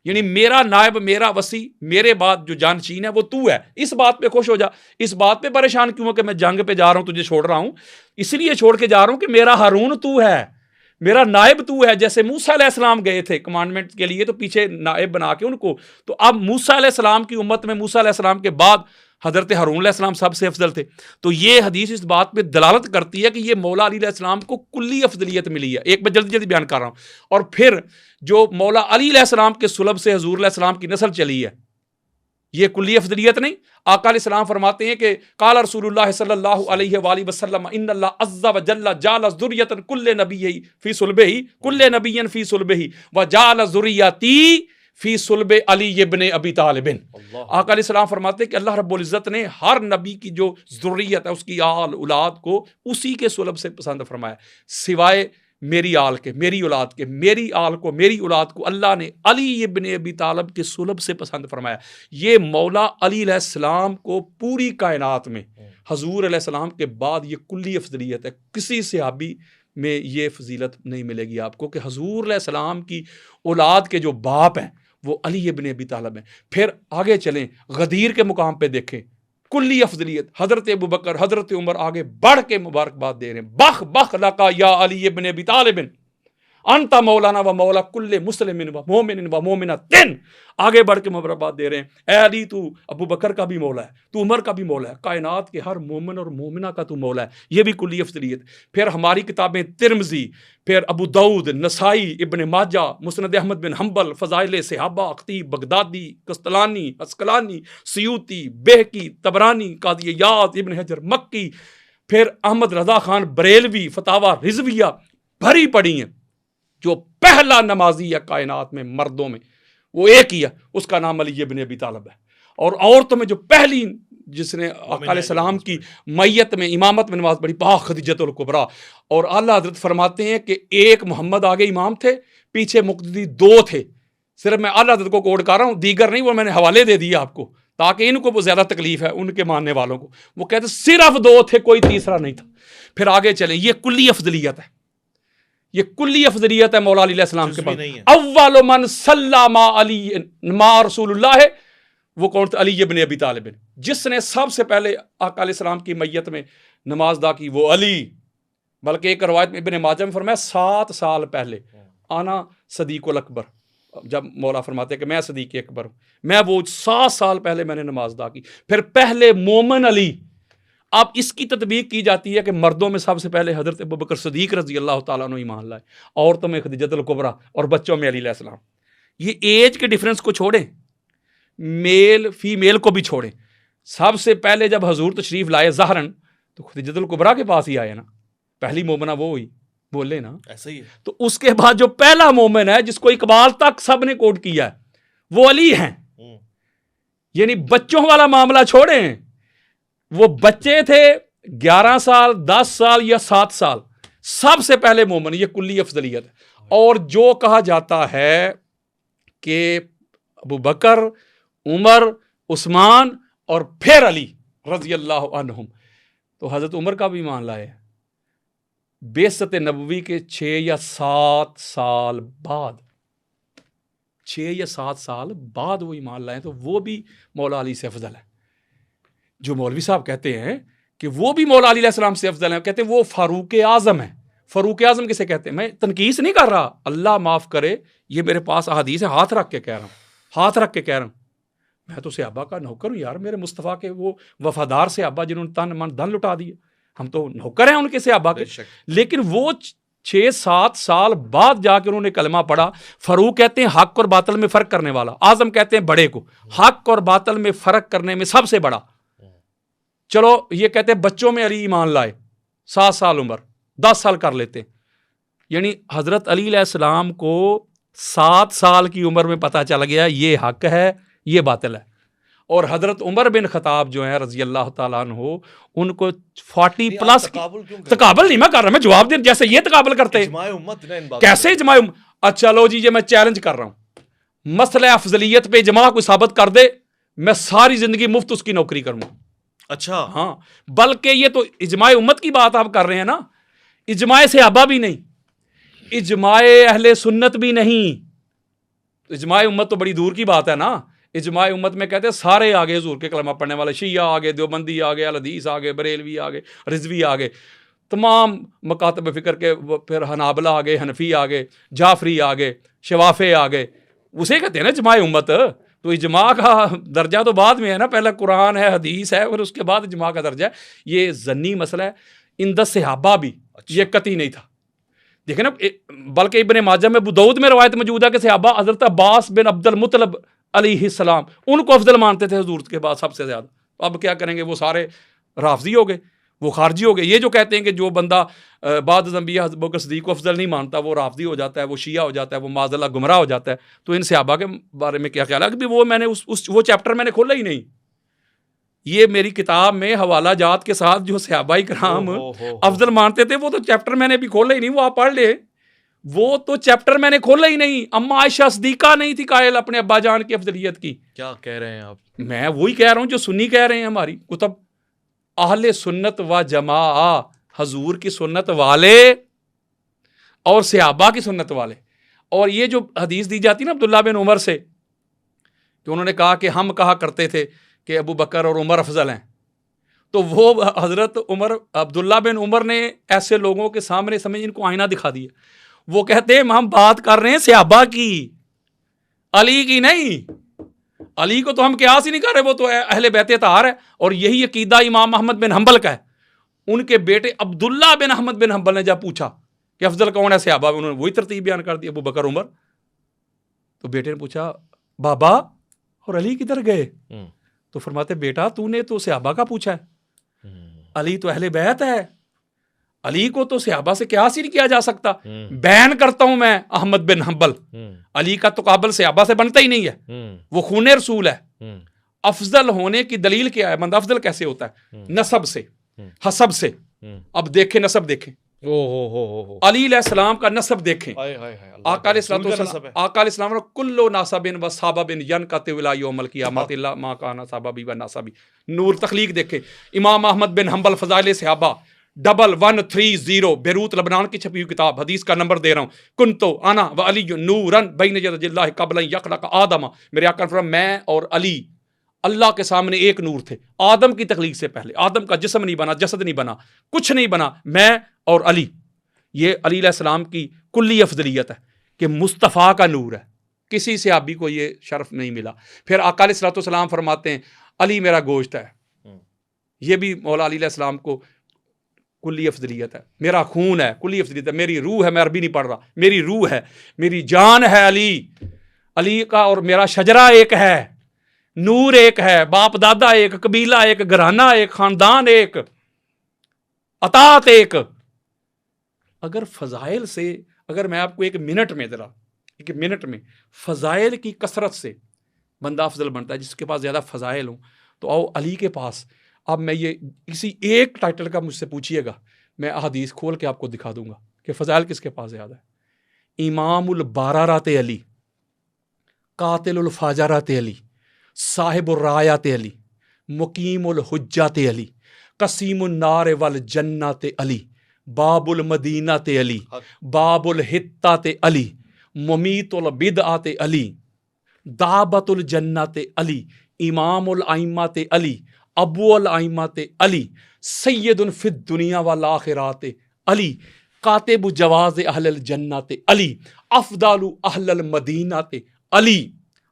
یعنی میرا نائب، میرا وسیع، میرے بعد جو جانشین ہے وہ تو ہے۔ اس بات پہ خوش ہو جا، اس بات پہ پریشان کیوں ہو کہ میں جنگ پہ جا رہا ہوں، تجھے چھوڑ رہا ہوں، اس لیے چھوڑ کے جا رہا ہوں کہ میرا ہارون تو ہے، میرا نائب تو ہے۔ جیسے موسیٰ علیہ السلام گئے تھے کمانڈمنٹ کے لیے تو پیچھے نائب بنا کے ان کو، تو اب موسیٰ علیہ السلام کی امت میں موسیٰ علیہ السلام کے بعد حضرت ہارون علیہ السلام سب سے افضل تھے۔ تو یہ حدیث اس بات پہ دلالت کرتی ہے کہ یہ مولا علی علیہ السلام کو کلی افضلیت ملی ہے۔ ایک میں جلدی بیان کر رہا ہوں۔ اور پھر جو مولا علی علیہ السلام کے سلب سے حضور علیہ السلام کی نسل چلی ہے، یہ کلی افضلیت نہیں۔ آقا علیہ السلام فرماتے ہیں کہ قال رسول اللہ صلی اللہ علیہ وآلہ وسلم ان اللہ عز وجل جعل ذریۃ کل نبی فی صلبہ، کل نبی فی صلبہ وجعل ذریتی فی صلب علی ابن ابی طالب۔ آقا علیہ السلام فرماتے ہیں کہ اللہ رب العزت نے ہر نبی کی جو ذریت ہے، اس کی آل اولاد کو اسی کے صلب سے پسند فرمایا، سوائے میری آل کے، میری اولاد کے، میری آل کو، میری اولاد کو اللہ نے علی ابن ابی طالب کے صلب سے پسند فرمایا۔ یہ مولا علی علیہ السلام کو پوری کائنات میں حضور علیہ السلام کے بعد یہ کلی افضلیت ہے، کسی صحابی میں یہ فضیلت نہیں ملے گی آپ کو کہ حضور علیہ السلام کی اولاد کے جو باپ ہیں وہ علی ابن ابی طالب ہیں۔ پھر آگے چلیں، غدیر کے مقام پہ دیکھیں، کلی افضلیت، حضرت ابوبکر، حضرت عمر آگے بڑھ کے مبارکباد دے رہے ہیں، بخ بخ لکا یا علی ابن ابی طالب انت مولانا و مولا کل مسلم و مومن و مومنۃ، آگے بڑھ کے مبارکباد دے رہے ہیں، اے علی تو ابو بکر کا بھی مولا ہے، تو عمر کا بھی مولا ہے، کائنات کے ہر مومن اور مومنہ کا تو مولا ہے۔ یہ بھی کلی افضلیت۔ پھر ہماری کتابیں ترمذی، پھر ابو داؤد، نسائی، ابن ماجہ، مسند احمد بن حنبل، فضائل صحابہ، خطیب بغدادی، قسطلانی، عسقلانی، سیوطی، بہقی، طبرانی، قاضی عیاض، ابن حجر مکی، پھر احمد رضا خان بریلوی، فتاوی رضویہ بھری پڑی ہیں۔ جو پہلا نمازی ہے کائنات میں مردوں میں وہ ایک ہی ہے، اس کا نام علی ابن ابی طالب ہے۔ اور عورتوں میں جو پہلی جس نے آقا علیہ السلام کی میت میں امامت میں نماز پڑھی، پاک خدیجۃ الکبریٰ۔ اور اعلیٰ حضرت فرماتے ہیں کہ ایک محمد آگے امام تھے، پیچھے مقتدی دو تھے۔ صرف میں اعلیٰ حضرت کو کوٹ کر رہا ہوں، دیگر نہیں، وہ میں نے حوالے دے دیے آپ کو تاکہ ان کو وہ زیادہ تکلیف ہے ان کے ماننے والوں کو۔ وہ کہتے صرف دو تھے، کوئی تیسرا نہیں تھا۔ پھر آگے چلیں، یہ کلی افضلیت ہے، یہ کلی افضلیت ہے مولا علی علیہ السلام کے بعد۔ اول من صلی مع علی مع رسول اللہ، وہ کون تھا؟ علی ابن ابی طالب، جس نے سب سے پہلے آقا علیہ السلام کی میت میں نماز ادا کی وہ علی۔ بلکہ ایک روایت میں ابن ماجہ میں فرمایا 7 سال پہلے آنا صدیق الاکبر، جب مولا فرماتے ہیں کہ میں صدیق اکبر ہوں، میں وہ 7 سال پہلے میں نے نماز ادا کی۔ پھر پہلے مومن علی، اب اس کی تطبیق کی جاتی ہے کہ مردوں میں سب سے پہلے حضرت ابوبکر صدیق رضی اللہ تعالیٰ عنہ ایمان لائے، عورتوں میں خدیجۃ الکبریٰ، اور بچوں میں علی علیہ السلام۔ یہ ایج کے ڈیفرنس کو چھوڑیں، میل فیمیل کو بھی چھوڑیں، سب سے پہلے جب حضور تشریف لائے ظاہراً تو خدیجۃ الکبریٰ کے پاس ہی آئے نا، پہلی مومنہ وہ ہوئی، بولے نا ایسا ہی ہے۔ تو اس کے بعد جو پہلا مومن ہے جس کو اقبال تک سب نے کوٹ کیا ہے وہ علی ہیں۔ یعنی بچوں والا معاملہ چھوڑیں، وہ بچے تھے 11 سال 10 سال یا 7 سال، سب سے پہلے مومن، یہ کلی افضلیت ہے۔ اور جو کہا جاتا ہے کہ ابو بکر، عمر، عثمان اور پھر علی رضی اللہ عنہم، تو حضرت عمر کا بھی ایمان لائے بعثت نبوی کے 6 یا 7 سال بعد، 6 یا 7 سال بعد وہ ایمان لائے، تو وہ بھی مولا علی سے افضل ہے۔ جو مولوی صاحب کہتے ہیں کہ وہ بھی مولا علی علیہ السلام سے افضل ہیں، کہتے ہیں وہ فاروق اعظم ہیں۔ فاروق اعظم کسے کہتے ہیں؟ میں تنقیص نہیں کر رہا، اللہ معاف کرے، یہ میرے پاس احادیث ہے، ہاتھ رکھ کے کہہ رہا ہوں، ہاتھ رکھ کے کہہ رہا ہوں، میں تو صحابہ کا نوکر ہوں یار، میرے مصطفیٰ کے وہ وفادار صحابہ جنہوں نے تن من دھن لٹا دیے، ہم تو نوکر ہیں ان کے صحابہ کے۔ لیکن وہ 6-7 سال بعد جا کے انہوں نے کلمہ پڑھا. فاروق کہتے ہیں حق اور باطل میں فرق کرنے والا، اعظم کہتے ہیں بڑے کو، حق اور باطل میں فرق کرنے میں سب سے بڑا. چلو یہ کہتے ہیں بچوں میں علی ایمان لائے، 7 سال عمر، 10 سال کر لیتے. یعنی حضرت علی علیہ السلام کو 7 سال کی عمر میں پتہ چل گیا یہ حق ہے یہ باطل ہے. اور حضرت عمر بن خطاب جو ہیں رضی اللہ تعالیٰ عنہ، ان کو 40 پلس. تقابل نہیں میں کر رہا، میں جواب دیں جیسے یہ تقابل کرتے کیسے اجماع امت. اچھا لو جی، یہ میں چیلنج کر رہا ہوں، مسئلہ افضلیت پہ اجماع کوئی ثابت کر دے، میں ساری زندگی مفت اس کی نوکری کروں. اچھا ہاں، بلکہ یہ تو اجماع امت کی بات آپ کر رہے ہیں نا، اجماع صحابہ بھی نہیں، اجماع اہل سنت بھی نہیں. اجماع امت تو بڑی دور کی بات ہے نا. اجماع امت میں کہتے ہیں سارے آگے حضور کے کلمہ پڑھنے والے، شیعہ آگے، دیوبندی آگے، الحدیث آگے، بریلوی آگے، رضوی آگے، تمام مکاتب فکر کے، پھر حنابلہ آگے، حنفی آگے، جعفری آگے، شوافع آگے. اسے کہتے ہیں نا اجماع امت. تو اجماع کا درجہ تو بعد میں ہے نا، پہلے قرآن ہے، حدیث ہے، اور اس کے بعد اجماع کا درجہ ہے. یہ ظنی مسئلہ ہے. اندر صحابہ بھی یہ قطعی نہیں تھا. دیکھیں نا، بلکہ ابن ماجہ میں، ابو داؤد میں روایت موجود ہے کہ صحابہ حضرت عباس بن عبد المطلب علیہ السلام ان کو افضل مانتے تھے حضور کے بعد سب سے زیادہ. اب کیا کریں گے، وہ سارے رافضی ہو گئے، وہ خارجی ہو گئے. یہ جو کہتے ہیں کہ جو بندہ بعد انبیاء ابو بکر صدیق کو افضل نہیں مانتا وہ رافضی ہو جاتا ہے، وہ شیعہ ہو جاتا ہے، وہ معاذ اللہ گمراہ ہو جاتا ہے. تو ان صحابہ کے بارے میں کیا خیال ہے کہ وہ میں نے وہ چیپٹر میں نے کھولا ہی نہیں. یہ میری کتاب میں حوالہ جات کے ساتھ جو صحابہ کرام افضل مانتے تھے وہ تو چیپٹر میں نے بھی کھولا ہی نہیں. وہ آپ پڑھ لیں، وہ تو چیپٹر میں نے کھولا ہی نہیں. اما عائشہ صدیقہ نہیں تھی قائل اپنے ابا جان کی افضلیت کی. کیا کہہ رہے ہیں آپ؟ میں وہی کہہ رہا ہوں جو سنی کہہ رہے ہیں. ہماری کتب اہل سنت و جماع، حضور کی سنت والے اور صحابہ کی سنت والے. اور یہ جو حدیث دی جاتی نا عبداللہ بن عمر سے کہ انہوں نے کہا کہ ہم کہا کرتے تھے کہ ابو بکر اور عمر افضل ہیں، تو وہ حضرت عبداللہ بن عمر نے ایسے لوگوں کے سامنے سمجھ ان کو آئینہ دکھا دیا. وہ کہتے ہیں ہم بات کر رہے ہیں صحابہ کی، علی کی نہیں. علی کو تو ہم قیاس ہی نہیں کر رہے، وہ تو اہل بیت اطہار ہے. اور یہی عقیدہ امام احمد بن حنبل کا ہے. ان کے بیٹے عبداللہ بن احمد بن حنبل نے جب پوچھا کہ افضل کون ہے صحابہ، انہوں نے وہی ترتیب بیان کر دی، ابو بکر عمر. تو بیٹے نے پوچھا بابا اور علی کدھر گئے؟ تو فرماتے بیٹا تو نے تو صحابہ کا پوچھا ہے، علی تو اہل بیت ہے، علی کو تو صحابہ سے قیاس ہی نہیں کیا جا سکتا. بین کرتا ہوں میں احمد بن حنبل، علی کا تقابل صحابہ سے بنتا ہی نہیں ہے، وہ خون رسول ہے. افضل ہونے کی دلیل کیا ہے؟ بندہ افضل کیسے ہوتا ہے؟ نسب سے، حسب سے. اب دیکھیں نسب، دیکھیں علی علیہ السلام کا نسب دیکھیں. آقا علیہ السلام نے کلو ناسبن و صاببن ینقطع الی یوم القیامۃ الا ما کان صاببی و ناسبی. نور تخلیق دیکھیں. امام احمد بن حنبل فضائل صحابہ 1130 بیروت لبنان کی چھپی ہوئی کتاب، حدیث کا نمبر دے رہا ہوں. کنتو انا و علی نورا بین یدی اللہ قبل ان یخلق آدم. میرے آقا نے فرمایا میں اور علی اللہ کے سامنے ایک نور تھے آدم کی تخلیق سے پہلے. آدم کا جسم نہیں بنا، جسد نہیں بنا، کچھ نہیں بنا، میں اور علی. یہ علی علیہ السلام کی کلی افضلیت ہے کہ مصطفیٰ کا نور ہے. کسی صحابی کو یہ شرف نہیں ملا. پھر آقا علیہ الصلوۃ والسلام فرماتے ہیں علی میرا گوشت ہے. یہ بھی مولا علی علیہ السلام کو کلی افضلیت ہے. میرا خون ہے، کلی افضلیت ہے. میری روح ہے، میں عربی نہیں پڑھ رہا، میری روح ہے، میری جان ہے علی. علی کا اور میرا شجرہ ایک ہے، نور ایک ہے، باپ دادا ایک، قبیلہ ایک، گھرانہ ایک، خاندان ایک، اطاعت ایک. اگر فضائل سے، اگر میں آپ کو ایک منٹ میں فضائل کی کثرت سے بندہ افضل بنتا ہے، جس کے پاس زیادہ فضائل ہوں، تو آؤ علی کے پاس. اب میں یہ کسی ایک ٹائٹل کا مجھ سے پوچھیے گا، میں احادیث کھول کے آپ کو دکھا دوں گا کہ فضائل کس کے پاس زیادہ ہے. امام البارارات علی، قاتل الفاجرات علی، صاحب الرایات علی، مقیم الحجات علی، قسیم النار والجنات علی، باب المدینات علی، باب الحطات علی، ممیت البدعات علی، دعبت الجنات علی، امام الائمات علی، ابو الائمات علی، سید فی الدنیا والآخرات علی، کاتب جواز اہل الجنات علی، افضل اہل المدینات علی.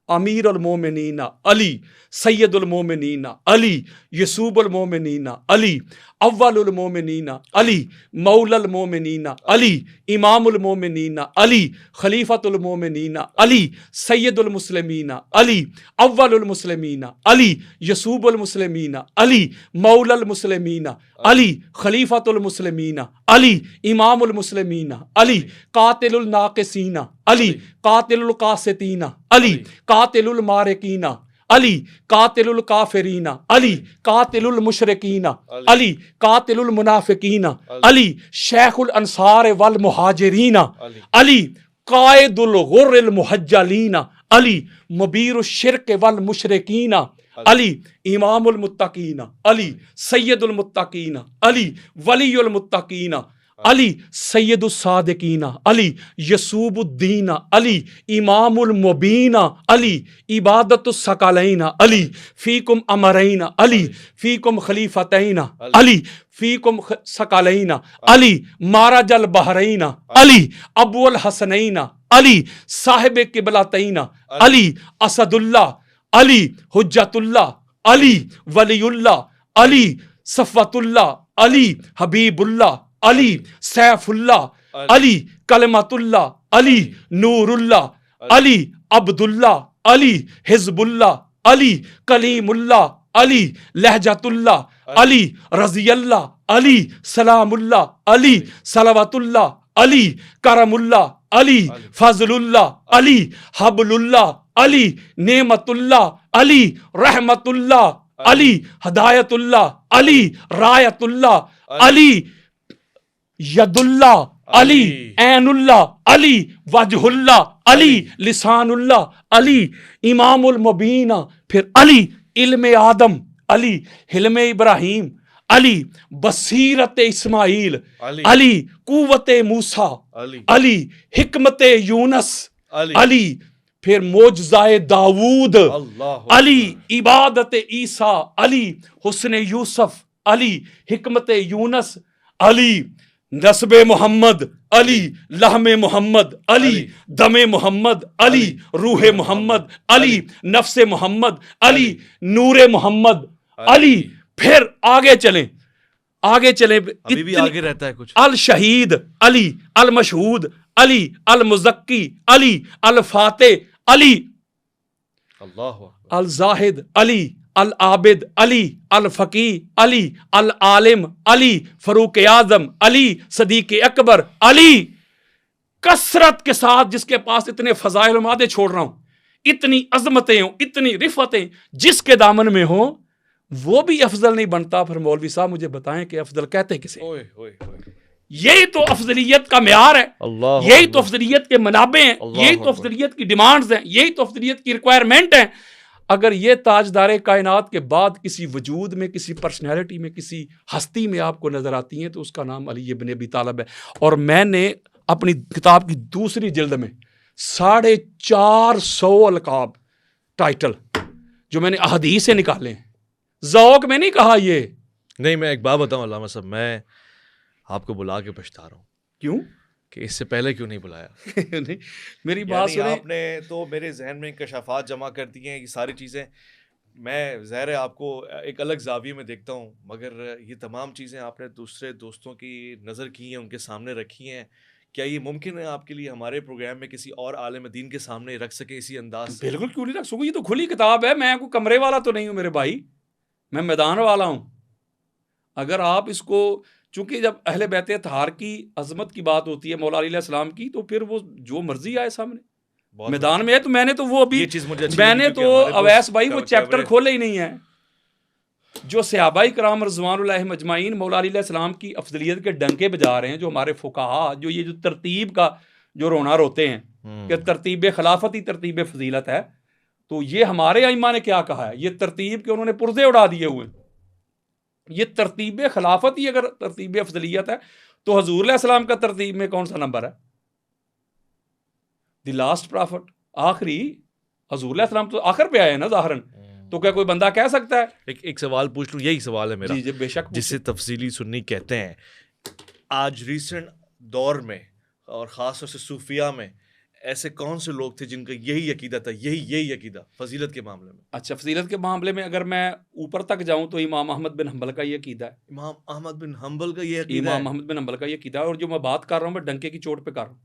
امیر المومنین علی، سید المومنین علی، یسوب المومنین علی، اول المومنین علی، مولا المومنین علی، امام المومنین علی، خلیفۃ المومنین علی، سید المسلمین علی، اول المسلمین علی، یسوب المسلمین علی، مولا المسلمین علی، خلیفۃ المسلمین علی، امام المسلمین علی، قاتل الناقصین علی، قاتل القاسطین علی، قاتل المارقین علی، قاتل الکافرین علی، قاتل المشرکین علی، قاتل المنافقین علی، شیخ الانصار والمہاجرین علی، قائد الغر المحجلین علی، مبیر الشرک والمشرکین علی، امام المتقین علی، سید المتقین علی، ولی المتقین علی، سید الصادقین علی، یسوب الدین علی، امام المبین علی، عبادت الثقلین علی، فیکم امرین علی، فیکم خلیفتین علی، فیکم ثقلین علی، مارج البحرین علی، ابو الحسنین علی، صاحب قبلتین علی، اسد اللہ علی، حجت اللہ علی، ولی اللہ علی، صفوت اللہ علی، حبیب اللہ علی، سیف اللہ علی، کلمت اللہ علی، نور اللہ علی، عبد اللہ علی، حزب اللہ علی، کلیم اللہ علی، لہجت اللہ علی، رضی اللہ علی، سلام اللہ علی، صلوات اللہ علی، کرم اللہ علی، فضل اللہ علی، حبل اللہ علی، نعمت اللہ علی، رحمت اللہ علی، ہدایت اللہ علی، رایت اللہ علی، ید اللہ علی، عین اللہ علی، وجہ اللہ علی، لسان اللہ علی، امام المبین، پھر علی، علم آدم علی، حلم ابراہیم علی، بصیرت اسماعیل علی، قوت موسیٰ علی، حکمت یونس علی، پھر معجزہ داؤد علی، عبادت عیسیٰ علی، حسن یوسف علی، حکمت یونس علی، نسب محمد علی، لحم محمد علی، دم محمد علی، روح محمد علی، نفس محمد علی، نور محمد علی، پھر آگے چلیں ابھی بھی آگے رہتا ہے کچھ، الشہید علی، المشہود علی، المزکی علی، الفاتح علی، اللہ الزاہد علی، العابد علی، الفقی علی، العالم علی، فاروق اعظم علی، صدیق اکبر علی، کثرت کے ساتھ جس کے پاس اتنے فضائل مادے چھوڑ رہا ہوں، اتنی عظمتیں ہوں، اتنی رفتیں، جس کے دامن میں ہوں وہ بھی افضل نہیں بنتا. پھر مولوی صاحب مجھے بتائیں کہ افضل کہتے کسے؟ یہی تو افضلیت کا معیار ہے، یہی تو افضلیت کے منابع ہیں، یہی تو افضلیت کی ڈیمانڈز ہیں، یہی تو افضلیت کی ریکوائرمنٹ ہیں. اگر یہ تاجدار کائنات کے بعد کسی وجود میں، کسی پرسنالٹی میں، کسی ہستی میں آپ کو نظر آتی ہیں تو اس کا نام علی ابن ابی طالب ہے. اور میں نے اپنی کتاب کی دوسری جلد میں 450 القاب ٹائٹل جو میں نے احادیث سے نکالے ہیں، ذوق میں نہیں کہا یہ. نہیں، میں ایک بات بتاؤں علامہ صاحب، میں آپ کو بلا کے پچھتا رہا ہوں. کیوں کہ اس سے پہلے کیوں نہیں بلایا؟ نہیں میری بات سنیں، آپ نے تو میرے ذہن میں انکشافات جمع کر دی ہیں، یہ ساری چیزیں میں ظاہر ہے آپ کو ایک الگ زاویے میں دیکھتا ہوں، مگر یہ تمام چیزیں آپ نے دوسرے دوستوں کی نظر کی ہیں، ان کے سامنے رکھی ہیں. کیا یہ ممکن ہے آپ کے لیے ہمارے پروگرام میں کسی اور عالم دین کے سامنے رکھ سکے اسی انداز سے؟ بالکل کیوں نہیں رکھ سکوں، یہ تو کھلی کتاب ہے. میں کوئی کمرے والا تو نہیں ہوں میرے بھائی، میں میدان والا ہوں. اگر آپ اس کو، چونکہ جب اہل بیت اطہار کی عظمت کی بات ہوتی ہے، مولا علی علیہ السلام کی، تو پھر وہ جو مرضی آئے سامنے میدان میں ہے. تو میں نے تو وہ ابھی میں نے تو اویس بھائی وہ چیپٹر کھولے ہی نہیں ہے جو صحابہ کرام رضوان اللہ مجمعین مولا علی علیہ السلام کی افضلیت کے ڈنکے بجا رہے ہیں. جو ہمارے فقہا جو یہ جو ترتیب کا جو رونا روتے ہیں کہ ترتیب خلافت ہی ترتیب فضیلت ہے، تو یہ ہمارے ائمہ نے کیا کہا ہے؟ یہ ترتیب کے انہوں نے پرزے اڑا دیے ہوئے. یہ ترتیب خلافت ہی اگر ترتیب افضلیت ہے تو حضور علیہ السلام کا ترتیب میں کون سا نمبر ہے؟ دی لاسٹ پرافٹ، آخری. حضور علیہ السلام تو آخر پہ آئے ہیں نا ظاہراً. تو کیا کوئی بندہ کہہ سکتا ہے؟ ایک سوال پوچھ لوں، یہی سوال ہے میرا. جی بے شک. جسے تفصیلی سنی کہتے ہیں. آج ریسنٹ دور میں اور خاص طور سے صوفیہ میں ایسے کون سے لوگ تھے جن کا یہی عقیدہ تھا، یہی عقیدہ فضیلت کے معاملے میں؟ اچھا، فضیلت کے معاملے میں اگر میں اوپر تک جاؤں تو امام احمد بن حنبل کا یہ عقیدہ ہے. امام احمد بن حنبل کا یہ عقیدہ امام ہے؟ احمد بن حنبل کا یہ عقیدہ ہے. اور جو میں بات کر رہا ہوں میں ڈنکے کی چوٹ پہ کر رہا ہوں.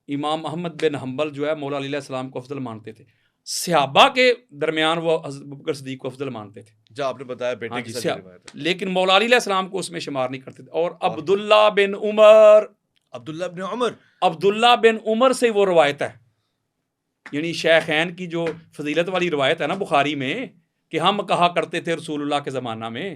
امام احمد بن حنبل جو ہے مولا علی علیہ السلام کو افضل مانتے تھے. صحابہ کے درمیان وہ حضرت ابوبکر صدیق کو افضل مانتے تھے. جو آپ نے بتایا بیٹے ہاں کے جی، ساتھ یہ روایت ہے. لیکن مولا علی علیہ السلام کو اس میں شمار نہیں کرتے تھے. اور عبداللہ بن عمر سے وہ روایت ہے، یعنی شیخین کی جو فضیلت والی روایت ہے نا بخاری میں، کہ ہم کہا کرتے تھے رسول اللہ کے زمانہ میں،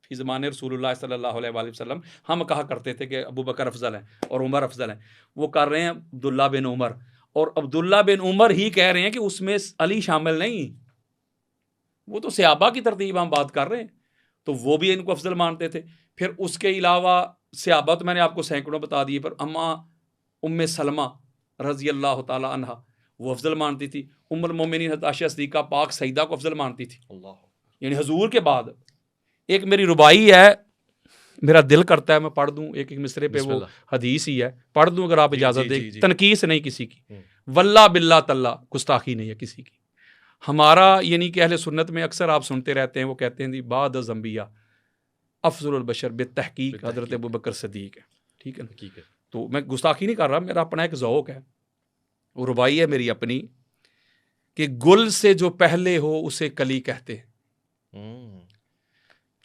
فی زمان رسول اللہ صلی اللہ علیہ وآلہ وسلم، ہم کہا کرتے تھے کہ ابو بکر افضل ہیں اور عمر افضل ہیں. وہ کر رہے ہیں عبداللہ بن عمر، اور عبداللہ بن عمر ہی کہہ رہے ہیں کہ اس میں علی شامل نہیں. وہ تو صحابہ کی ترتیب ہم بات کر رہے ہیں، تو وہ بھی ان کو افضل مانتے تھے. پھر اس کے علاوہ صحابہ تو میں نے آپ کو سینکڑوں بتا دیے، پر ام سلمہ رضی اللہ تعالی عنہ وہ افضل مانتی تھی. ام المومنین حضرت عائشہ صدیقہ پاک سیدہ کو افضل مانتی تھی. اللہ. یعنی حضور کے بعد ایک میری ربائی ہے، میرا دل کرتا ہے میں پڑھ دوں ایک مصرے پہ، وہ حدیث ہی ہے، پڑھ دوں اگر آپ اجازت دیں. تنقیص نہیں کسی کی، واللہ باللہ تاللہ گستاخی نہیں ہے کسی کی. ہمارا یعنی کہ اہل سنت میں اکثر آپ سنتے رہتے ہیں، وہ کہتے ہیں بعد از انبیاء افضل البشر بالتحقیق حضرت ابوبکر صدیق ہے. ٹھیک ہے نا؟ تو میں گستاخی نہیں کر رہا، میرا اپنا ایک ذوق ہے. وہ ربائی ہے میری اپنی کہ گل سے جو پہلے ہو اسے کلی کہتے ہیں.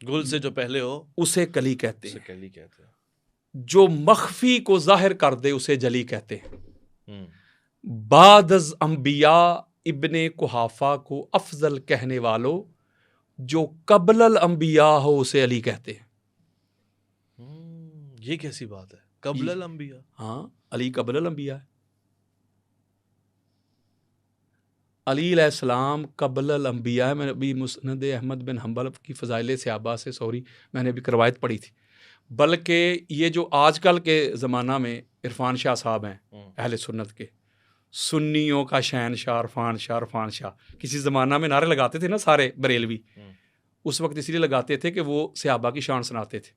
گل سے جو پہلے ہو اسے کلی کہتے ہیں. کلی کہتے ہیں. جو مخفی کو ظاہر کر دے اسے جلی کہتے ہیں. بعد از انبیاء ابن قحافہ کو افضل کہنے والوں جو قبل الانبیاء ہو اسے علی کہتے ہیں. یہ کیسی بات ہے؟ قبل الانبیاء؟ ہاں، علی قبل الانبیاء ہے. علی علیہ السلام قبل الانبیاء ہے. میں نے ابھی مسند احمد بن حنبل کی فضائل صحابہ سے میں نے ابھی روایت پڑھی تھی. بلکہ یہ جو آج کل کے زمانہ میں عرفان شاہ صاحب ہیں اہل سنت کے، سنیوں کا شہنشاہ عرفان شاہ، کسی زمانہ میں نعرے لگاتے تھے نا سارے بریلوی، اس وقت اس لیے لگاتے تھے کہ وہ صحابہ کی شان سناتے تھے،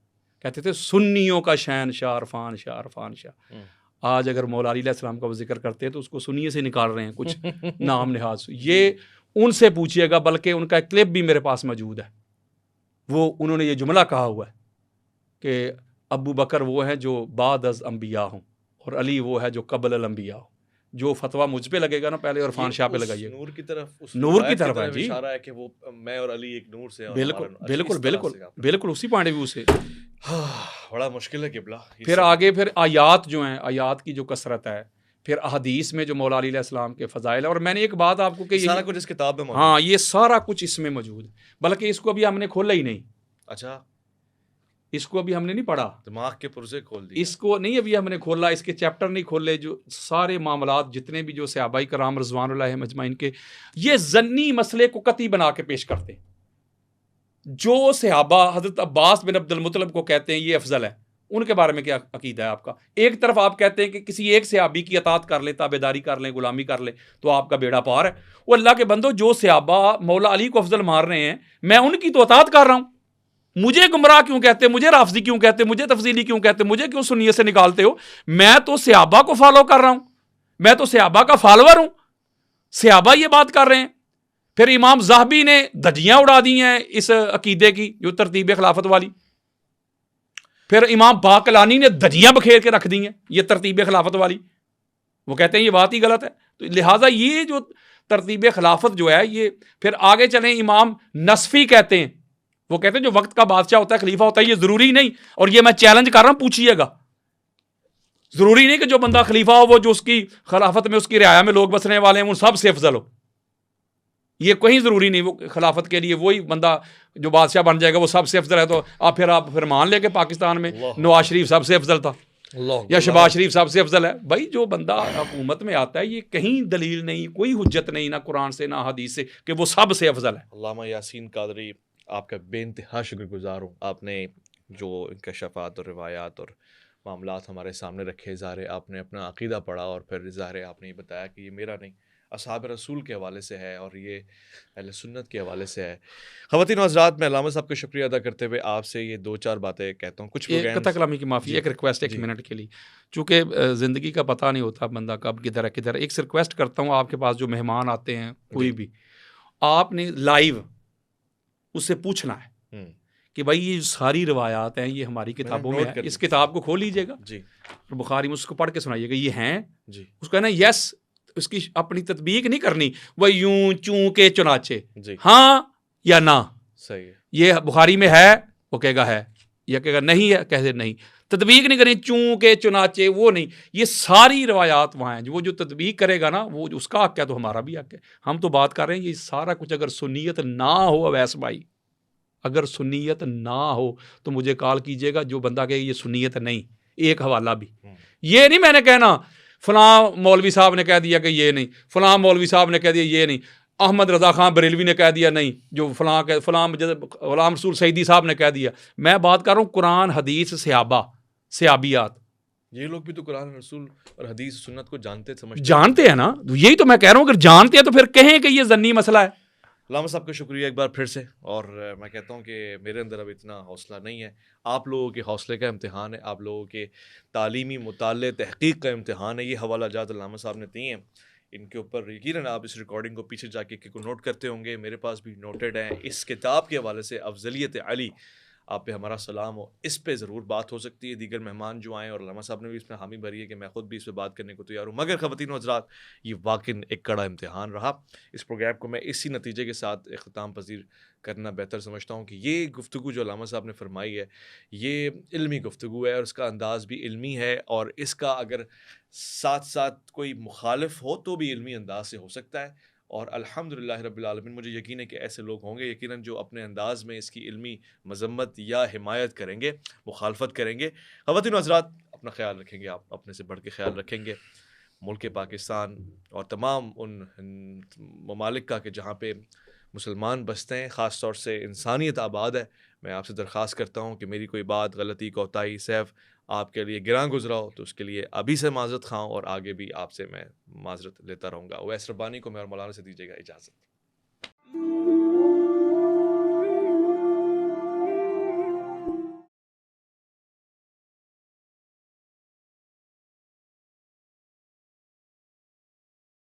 کہتے تھے سنیوں کا شہنشاہ عرفان شاہ. آج اگر مولا علی علیہ السلام کا وہ ذکر کرتے ہیں تو اس کو سنیے سے نکال رہے ہیں کچھ نام نہاد. یہ ان سے پوچھیے گا، بلکہ ان کا ایک کلپ بھی میرے پاس موجود ہے. وہ انہوں نے یہ جملہ کہا ہوا ہے کہ ابو بکر وہ ہے جو بعد از انبیاء ہوں اور علی وہ ہے جو قبل الانبیاء ہوں. جو فتویٰ مجھ پہ لگے گا نا پہلے عرفان شاہ پہ لگائیے. نور کی طرف ہے جی، اشارہ ہے کہ وہ میں اور علی ایک نور سے. بالکل اسی پوائنٹ ویو سے. بڑا مشکل ہے قبلہ. پھر آگے پھر آیات جو ہیں، آیات کی جو کثرت ہے، پھر احادیث میں جو مولا علی علیہ السلام کے فضائل ہے. اور میں نے ایک بات آپ کو کہ سارا کچھ اس کتاب میں موجود. ہاں، یہ سارا کچھ اس میں موجود ہے، بلکہ اس کو ابھی ہم نے کھولا ہی نہیں. اچھا، اس کو ابھی ہم نے نہیں پڑھا، دماغ کے پرزے کھول دیے. اس کو نہیں ابھی ہم نے کھولا، اس کے چیپٹر نہیں کھولے. جو سارے معاملات جتنے بھی جو صحابہ کرام رضوان اللہ اجمعین کے، یہ ظنی مسئلے کو قطعی بنا کے پیش کرتے ہیں. جو صحابہ حضرت عباس بن عبد المطلب کو کہتے ہیں یہ افضل ہے، ان کے بارے میں کیا عقیدہ ہے آپ کا؟ ایک طرف آپ کہتے ہیں کہ کسی ایک صحابی کی اطاعت کر لیں، تابعداری کر لیں، غلامی کر لیں تو آپ کا بیڑا پار ہے. وہ اللہ کے بندو، جو صحابہ مولا علی کو افضل مار رہے ہیں، میں ان کی تو اطاعت کر رہا ہوں. مجھے گمراہ کیوں کہتے، مجھے رافضی کیوں کہتے، مجھے تفضیلی کیوں کہتے، مجھے کیوں سنیت سے نکالتے ہو؟ میں تو صحابہ کو فالو کر رہا ہوں، میں تو صحابہ کا فالوور ہوں. صحابہ یہ بات کر رہے ہیں. پھر امام ذہبی نے دھجیاں اڑا دی ہیں اس عقیدے کی جو ترتیب خلافت والی. پھر امام باقلانی نے دھجیاں بکھیر کے رکھ دی ہیں یہ ترتیب خلافت والی. وہ کہتے ہیں یہ بات ہی غلط ہے. تو لہٰذا یہ جو ترتیب خلافت جو ہے یہ، پھر آگے چلیں امام نصفی کہتے ہیں، وہ کہتے ہیں جو وقت کا بادشاہ ہوتا ہے، خلیفہ ہوتا ہے، یہ ضروری نہیں. اور یہ میں چیلنج کر رہا ہوں، پوچھیے گا. ضروری نہیں کہ جو بندہ خلیفہ ہو وہ جو اس کی خلافت میں اس کی رعایا میں لوگ بسنے والے ہیں وہ سب سے افضل ہو. یہ کوئی ضروری نہیں. وہ خلافت کے لیے وہی بندہ جو بادشاہ بن جائے گا وہ سب سے افضل ہے. تو آپ پھر مان لیں کہ پاکستان میں نواز شریف سب سے افضل تھا یا شہباز شریف سب سے افضل ہے. بھائی جو بندہ حکومت میں آتا ہے یہ کہیں دلیل نہیں، کوئی حجت نہیں، نہ قرآن سے نہ حدیث سے کہ وہ سب سے افضل ہے. علامہ یاسین قادری، آپ کا بے انتہا شکر گزار ہوں. آپ نے جو انکشافات اور روایات اور معاملات ہمارے سامنے رکھے، ظاہر آپ نے اپنا عقیدہ پڑھا اور پھر ظاہر آپ نے یہ بتایا کہ یہ میرا نہیں، اصحاب رسول کے حوالے سے ہے اور یہ اہل سنت کے حوالے سے ہے. خواتین و حضرات، میں علامہ صاحب کا شکریہ ادا کرتے ہوئے آپ سے یہ 2-4 باتیں کہتا ہوں. کچھ ایک قطع پروگرامز کلامی کی معافی، جی ایک ریکویسٹ ایک جی منٹ کے لیے، چونکہ زندگی کا پتہ نہیں ہوتا بندہ کب کدھر ہے کدھر ہے. ایک ریکویسٹ کرتا ہوں آپ کے پاس جو مہمان آتے ہیں کوئی جی بھی، آپ نے لائیو اس سے پوچھنا ہے ہوں کہ بھائی یہ ساری روایات ہیں یہ ہماری میں نے کتابوں میں نوٹ ہے، کر اس لی. کتاب کو کھول لیجیے گا جی اور بخاری میں اس کو پڑھ کے سنائیے گا یہ ہیں. جی اس کو ہے نا یس، اس کی اپنی تطبیق نہیں کرنی وہ یوں چوں کے چنانچہ، جی ہاں یا نہ. صحیح ہے. یہ بخاری میں ہے وہ کہے گا ہے، یا کہے گا نہیں ہے کہہ دے نہیں. تطبیق نہیں کرنی چوں کے چنانچہ، وہ نہیں. یہ ساری روایات وہاں ہیں. وہ جو تطبیق کرے گا نا وہ اس کا حق ہے تو ہمارا بھی حق ہے. ہم تو بات کر رہے ہیں یہ سارا کچھ اگر سنیت نہ ہو اویس بھائی، اگر سنیت نہ ہو تو مجھے کال کیجیے گا. جو بندہ کہے یہ سنیت نہیں، ایک حوالہ بھی. یہ نہیں میں نے کہنا فلاں مولوی صاحب نے کہہ دیا کہ یہ نہیں، فلاں مولوی صاحب نے کہہ دیا یہ نہیں، احمد رضا خان بریلوی نے کہہ دیا نہیں، جو فلاں غلام رسول سعیدی صاحب نے کہہ دیا. میں بات کر رہا ہوں قرآن حدیث صحابہ صحابیات. یہ لوگ بھی تو قرآن رسول اور حدیث سنت کو جانتے سمجھتے جانتے ہیں نا، یہی تو میں کہہ رہا ہوں اگر جانتے ہیں تو پھر کہیں کہ یہ ضنی مسئلہ ہے. علامہ صاحب کا شکریہ ایک بار پھر سے. اور میں کہتا ہوں کہ میرے اندر اب اتنا حوصلہ نہیں ہے. آپ لوگوں کے حوصلے کا امتحان ہے، آپ لوگوں کے تعلیمی مطالعے تحقیق کا امتحان ہے. یہ حوالہ جات علامہ صاحب نے دیے ہیں، ان کے اوپر یقیناً آپ اس ریکارڈنگ کو پیچھے جا کے کو نوٹ کرتے ہوں گے. میرے پاس بھی نوٹڈ ہیں. اس کتاب کے حوالے سے افضلیت علی، آپ پہ ہمارا سلام ہو. اس پہ ضرور بات ہو سکتی ہے. دیگر مہمان جو آئیں اور علامہ صاحب نے بھی اس میں حامی بھری ہے کہ میں خود بھی اس پہ بات کرنے کو تیار ہوں. مگر خواتین و حضرات، یہ واقعی ایک کڑا امتحان رہا. اس پروگرام کو میں اسی نتیجے کے ساتھ اختتام پذیر کرنا بہتر سمجھتا ہوں کہ یہ گفتگو جو علامہ صاحب نے فرمائی ہے یہ علمی گفتگو ہے اور اس کا انداز بھی علمی ہے. اور اس کا اگر ساتھ ساتھ کوئی مخالف ہو تو بھی علمی انداز سے ہو سکتا ہے. اور الحمدللہ رب العالمین، مجھے یقین ہے کہ ایسے لوگ ہوں گے یقیناً جو اپنے انداز میں اس کی علمی مذمت یا حمایت کریں گے، مخالفت کریں گے. خواتین و حضرات، اپنا خیال رکھیں گے، آپ اپنے سے بڑھ کے خیال رکھیں گے ملک پاکستان اور تمام ان ممالک کا کہ جہاں پہ مسلمان بستے ہیں، خاص طور سے انسانیت آباد ہے. میں آپ سے درخواست کرتا ہوں کہ میری کوئی بات، غلطی، کوتاہی، سہو آپ کے لیے گراں گزرا ہو تو اس کے لیے ابھی سے معذرت خواہوں، اور آگے بھی آپ سے میں معذرت لیتا رہوں گا. اویس ربانی کو میں اور مولانا سے دیجیے گا اجازت.